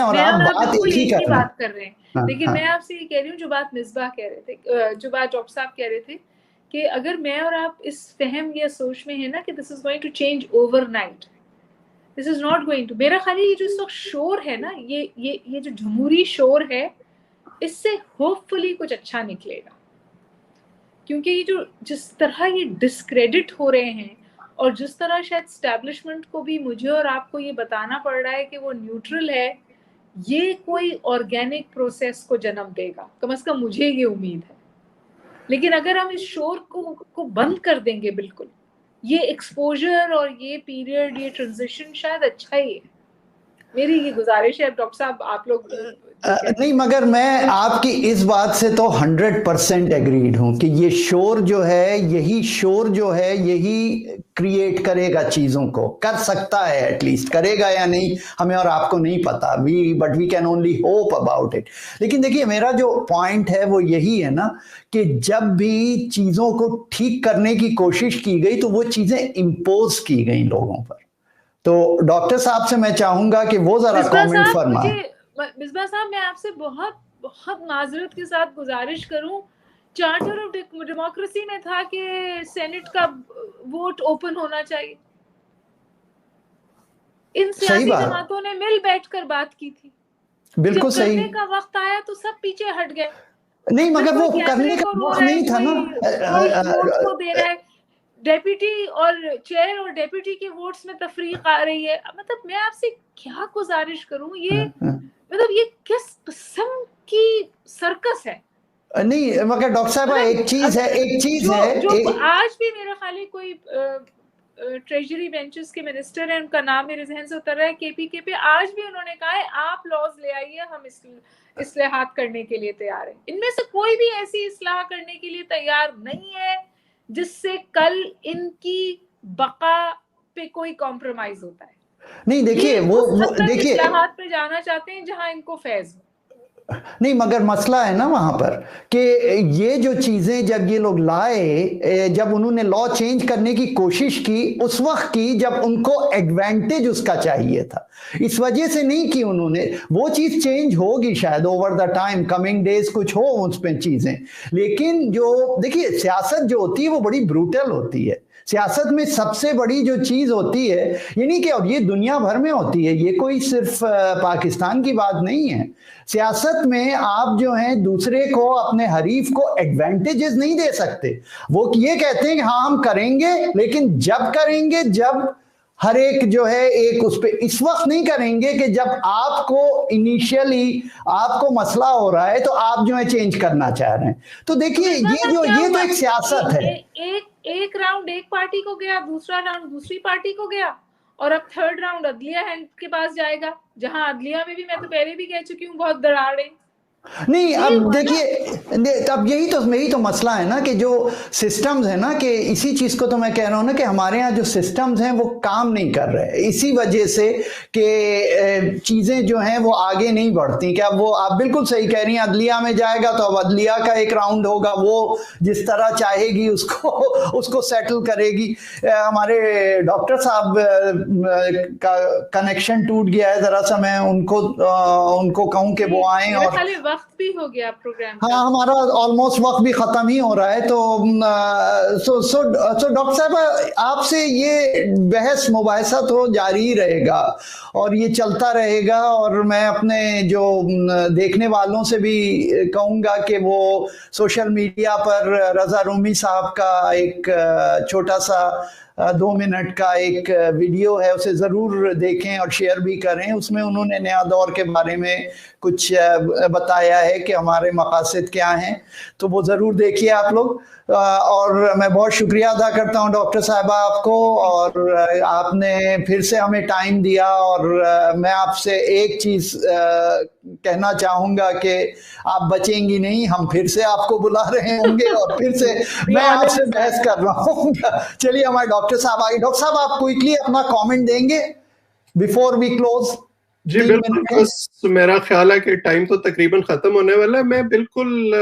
اور آپ بات ایک ہی کر رہے ہیں. لیکن میں آپ سے یہ کہہ رہی ہوں جو بات مصباح کہہ رہے تھے، جو بات ڈاکٹر صاحب کہہ رہے تھے، کہ اگر میں اور آپ اس فہم یا سوچ میں ہیں نا کہ this is going to change overnight, this is not going to. میرا خیال ہے یہ جو اس وقت شور ہے نا، یہ جو جمہوری شور ہے، اس سے ہوپ فلی کچھ اچھا نکلے گا. کیونکہ یہ جس طرح یہ ڈسکریڈٹ ہو رہے ہیں، اور جس طرح شاید اسٹیبلشمنٹ کو بھی مجھے اور آپ کو یہ بتانا پڑ رہا ہے کہ وہ نیوٹرل ہے، یہ کوئی آرگینک پروسیس کو جنم دے گا، کم از کم مجھے یہ امید ہے. لیکن اگر ہم اس شور کو بند کر دیں گے بالکل، یہ ایکسپوجر اور یہ پیریڈ، یہ ٹرانزیشن شاید اچھا ہی ہے. میری یہ گزارش ہے ڈاکٹر صاحب آپ لوگ نہیں، مگر میں آپ کی اس بات سے تو 100% ایگریڈ ہوں کہ یہ شور جو ہے، یہی شور جو ہے یہی کریٹ کرے گا چیزوں کو، کر سکتا ہے، ایٹ لیسٹ کرے گا یا نہیں ہمیں اور آپ کو نہیں پتا، but we can only hope about it. لیکن دیکھیے میرا جو پوائنٹ ہے وہ یہی ہے نا کہ جب بھی چیزوں کو ٹھیک کرنے کی کوشش کی گئی تو وہ چیزیں امپوز کی گئیں لوگوں پر. تو ڈاکٹر صاحب سے میں چاہوں گا کہ وہ ذرا کامنٹ فرمائیں. مصباح صاحب میں آپ سے بہت بہت معذرت کے ساتھ گزارش کروں، چارٹر آف ڈیموکریسی میں تھا کہ سینٹ کا ووٹ اوپن ہونا چاہیے. ان سیاسی جماعتوں نے مل بیٹھ کر بات کی تھی، بالکل صحیح. جب کرنے کا وقت آیا تو سب پیچھے ہٹ گئے. نہیں مگر وہ کرنے کا وقت نہیں تھا نا. ڈیپوٹی اور چیئر اور ڈیپوٹی کے ووٹس میں تفریق آ رہی ہے. مطلب میں آپ سے کیا گزارش کروں، یہ مطلب یہ کس قسم کی سرکس ہے. نہیں مگر ڈاکٹر صاحبہ ایک چیز ہے جو آج بھی میرا خیال ہے کوئی ٹریجری بینچز کے منسٹر ہیں، ان کا نام میرے ذہن سے اتر رہا ہے، کے پی کے پہ، آج بھی انہوں نے کہا ہے آپ لاز لے آئیے، ہم اصلاحات کرنے کے لیے تیار ہیں. ان میں سے کوئی بھی ایسی اصلاح کرنے کے لیے تیار نہیں ہے جس سے کل ان کی بقا پہ کوئی کمپرومائز ہوتا ہے. نہیں دیکھیے وہ دیکھیے اصلاحات پہ جانا چاہتے ہیں جہاں ان کو فیض ہو. نہیں مگر مسئلہ ہے نا وہاں پر کہ یہ جو چیزیں جب یہ لوگ لائے، جب انہوں نے لا چینج کرنے کی کوشش کی اس وقت کی جب ان کو ایڈوانٹیج اس کا چاہیے تھا، اس وجہ سے نہیں کی انہوں نے. وہ چیز چینج ہوگی شاید over the time, coming days کچھ ہو اس پہ چیزیں. لیکن جو دیکھیے سیاست جو ہوتی ہے وہ بڑی بروٹل ہوتی ہے. سیاست میں سب سے بڑی جو چیز ہوتی ہے، یعنی کہ اور یہ دنیا بھر میں ہوتی ہے، یہ کوئی صرف پاکستان کی بات نہیں ہے. سیاست میں آپ جو ہیں دوسرے کو، اپنے حریف کو ایڈوانٹیجز نہیں دے سکتے. وہ یہ کہتے ہیں کہ ہاں ہم کریں گے، لیکن جب کریں گے جب ہر ایک جو ہے ایک اس پہ، اس وقت نہیں کریں گے کہ جب آپ کو انیشیلی آپ کو مسئلہ ہو رہا ہے تو آپ جو ہے چینج کرنا چاہ رہے ہیں. تو دیکھیے یہ تو ایک سیاست ہے. ایک راؤنڈ ایک پارٹی کو گیا، دوسرا راؤنڈ دوسری پارٹی کو گیا، اور اب تھرڈ راؤنڈ عدلیہ کے پاس جائے گا، جہاں عدلیہ میں بھی میں تو پہلے بھی کہہ چکی ہوں بہت دراڑ رہی. نہیں اب دیکھیے اب یہی تو مسئلہ ہے نا کہ جو سسٹمز ہیں نا، کہ اسی چیز کو تو میں کہہ رہا ہوں نا کہ ہمارے ہاں جو سسٹمز ہیں وہ کام نہیں کر رہے، اسی وجہ سے کہ چیزیں جو ہیں وہ آگے نہیں بڑھتی. کہ اب وہ آپ بالکل صحیح کہہ رہی ہیں، عدلیہ میں جائے گا تو اب عدلیہ کا ایک راؤنڈ ہوگا، وہ جس طرح چاہے گی اس کو سیٹل کرے گی. ہمارے ڈاکٹر صاحب کا کنیکشن ٹوٹ گیا ہے، ذرا سا میں ان کو کہوں کہ وہ آئیں. اور وقت بھی ہو گیا پروگرام، ہاں ہمارا آلموسٹ وقت بھی ختم ہی ہو رہا ہے. تو سو ڈاکٹر صاحب آپ سے یہ بحث مباحثہ تو جاری ہی رہے گا اور یہ چلتا رہے گا، اور میں اپنے جو دیکھنے والوں سے بھی کہوں گا کہ وہ سوشل میڈیا پر رضا رومی صاحب کا ایک چھوٹا سا 2 منٹ کا ایک ویڈیو ہے، اسے ضرور دیکھیں اور شیئر بھی کریں. اس میں انہوں نے نیا دور کے بارے میں کچھ بتایا ہے کہ ہمارے مقاصد کیا ہیں، تو وہ ضرور دیکھیے آپ لوگ. اور میں بہت شکریہ ادا کرتا ہوں ڈاکٹر صاحبہ آپ کو، اور آپ نے پھر سے ہمیں ٹائم دیا. اور میں آپ سے ایک چیز کہنا چاہوں گا کہ آپ بچیں گی نہیں، ہم پھر سے آپ کو بلا رہے ہوں گے اور پھر سے میں آپ سے بحث کر رہا ہوں. چلیے ہمارے ڈاکٹر صاحب آگے. ڈاکٹر صاحب آپ کوئکلی اپنا کامنٹ دیں گے بیفور وی کلوز؟ جی بالکل، بس میرا خیال ہے کہ ٹائم تو تقریباً ختم ہونے والا ہے. میں بالکل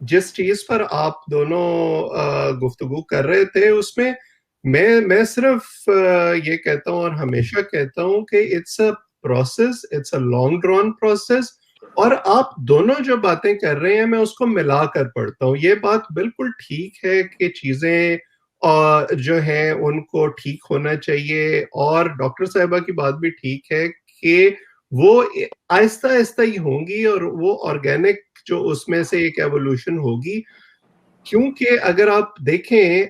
جس چیز پر آپ دونوں گفتگو کر رہے تھے اس میں میں صرف یہ کہتا ہوں اور ہمیشہ کہتا ہوں کہ it's a process, it's a long drawn process. اور آپ دونوں جو باتیں کر رہے ہیں میں اس کو ملا کر پڑھتا ہوں. یہ بات بالکل ٹھیک ہے کہ چیزیں جو ہیں ان کو ٹھیک ہونا چاہیے، اور ڈاکٹر صاحبہ کی بات بھی ٹھیک ہے کہ وہ آہستہ آہستہ ہی ہوں گی، اور وہ آرگینک جو اس میں سے ایک ایوولوشن ہوگی. کیونکہ اگر آپ دیکھیں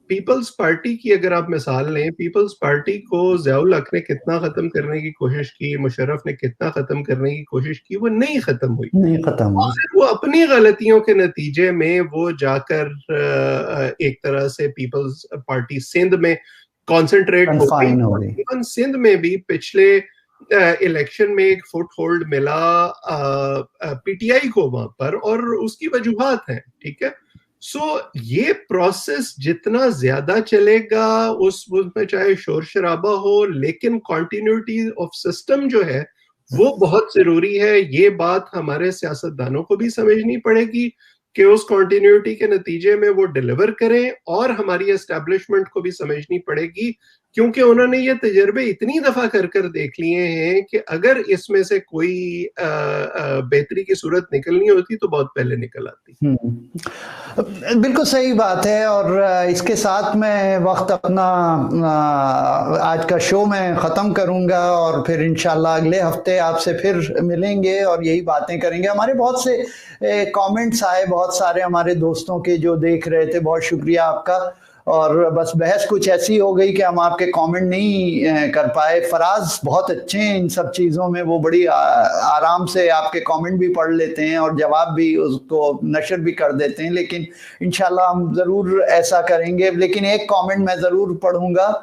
پیپلز پارٹی کی اگر آپ مثال لیں، پیپلز پارٹی کو ضیاء الحق نے کتنا ختم کرنے کی کوشش کی، مشرف نے کتنا ختم کرنے کی کوشش کی، وہ نہیں ختم ہوئی. وہ اپنی غلطیوں کے نتیجے میں وہ جا کر ایک طرح سے پیپلز پارٹی سندھ میں کانسنٹریٹ Confine ہو گئی. ایون سندھ میں بھی پچھلے الیکشن میں ایک فٹ ہولڈ ملا پی ٹی آئی کو وہاں پر, اور اس کی وجوہات ہیں, ٹھیک ہے. سو یہ پروسیس جتنا زیادہ چلے گا اس میں چاہے شور شرابہ ہو, لیکن کنٹینیوٹی آف سسٹم جو ہے وہ بہت ضروری ہے. یہ بات ہمارے سیاستدانوں کو بھی سمجھنی پڑے گی کہ اس کنٹینیوٹی کے نتیجے میں وہ ڈیلیور کریں, اور ہماری اسٹیبلشمنٹ کو بھی سمجھنی پڑے گی, کیونکہ انہوں نے یہ تجربے اتنی دفعہ کر دیکھ لیے ہیں کہ اگر اس میں سے کوئی بہتری کی صورت نکلنی ہوتی تو بہت پہلے نکل آتی. بالکل صحیح بات ہے. اور اس کے ساتھ میں وقت اپنا آج کا شو میں ختم کروں گا, اور پھر انشاءاللہ اگلے ہفتے آپ سے پھر ملیں گے اور یہی باتیں کریں گے. ہمارے بہت سے کامنٹس آئے, بہت سارے ہمارے دوستوں کے جو دیکھ رہے تھے, بہت شکریہ آپ کا. اور بس بحث کچھ ایسی ہو گئی کہ ہم آپ کے کامنٹ نہیں کر پائے. فراز بہت اچھے ہیں ان سب چیزوں میں, وہ بڑی آرام سے آپ کے کامنٹ بھی پڑھ لیتے ہیں اور جواب بھی اس کو نشر بھی کر دیتے ہیں. لیکن انشاءاللہ ہم ضرور ایسا کریں گے. لیکن ایک کامنٹ میں ضرور پڑھوں گا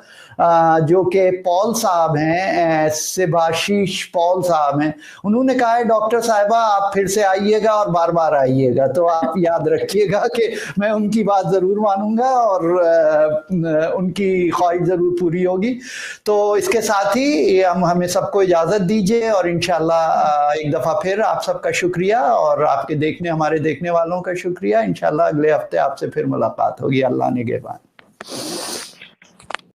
جو کہ پال صاحب ہیں, سباشیش پال صاحب ہیں. انہوں نے کہا ہے ڈاکٹر صاحبہ آپ پھر سے آئیے گا اور بار بار آئیے گا, تو آپ یاد رکھیے گا کہ میں ان کی بات ضرور مانوں گا اور ان کی خواہش ضرور پوری ہوگی. تو اس کے ساتھ ہی ہمیں سب کو اجازت دیجیے, اور انشاءاللہ ایک دفعہ پھر آپ سب کا شکریہ, اور آپ کے ہمارے دیکھنے والوں کا شکریہ. انشاءاللہ اگلے ہفتے آپ سے پھر ملاقات ہوگی. اللہ نگہبان.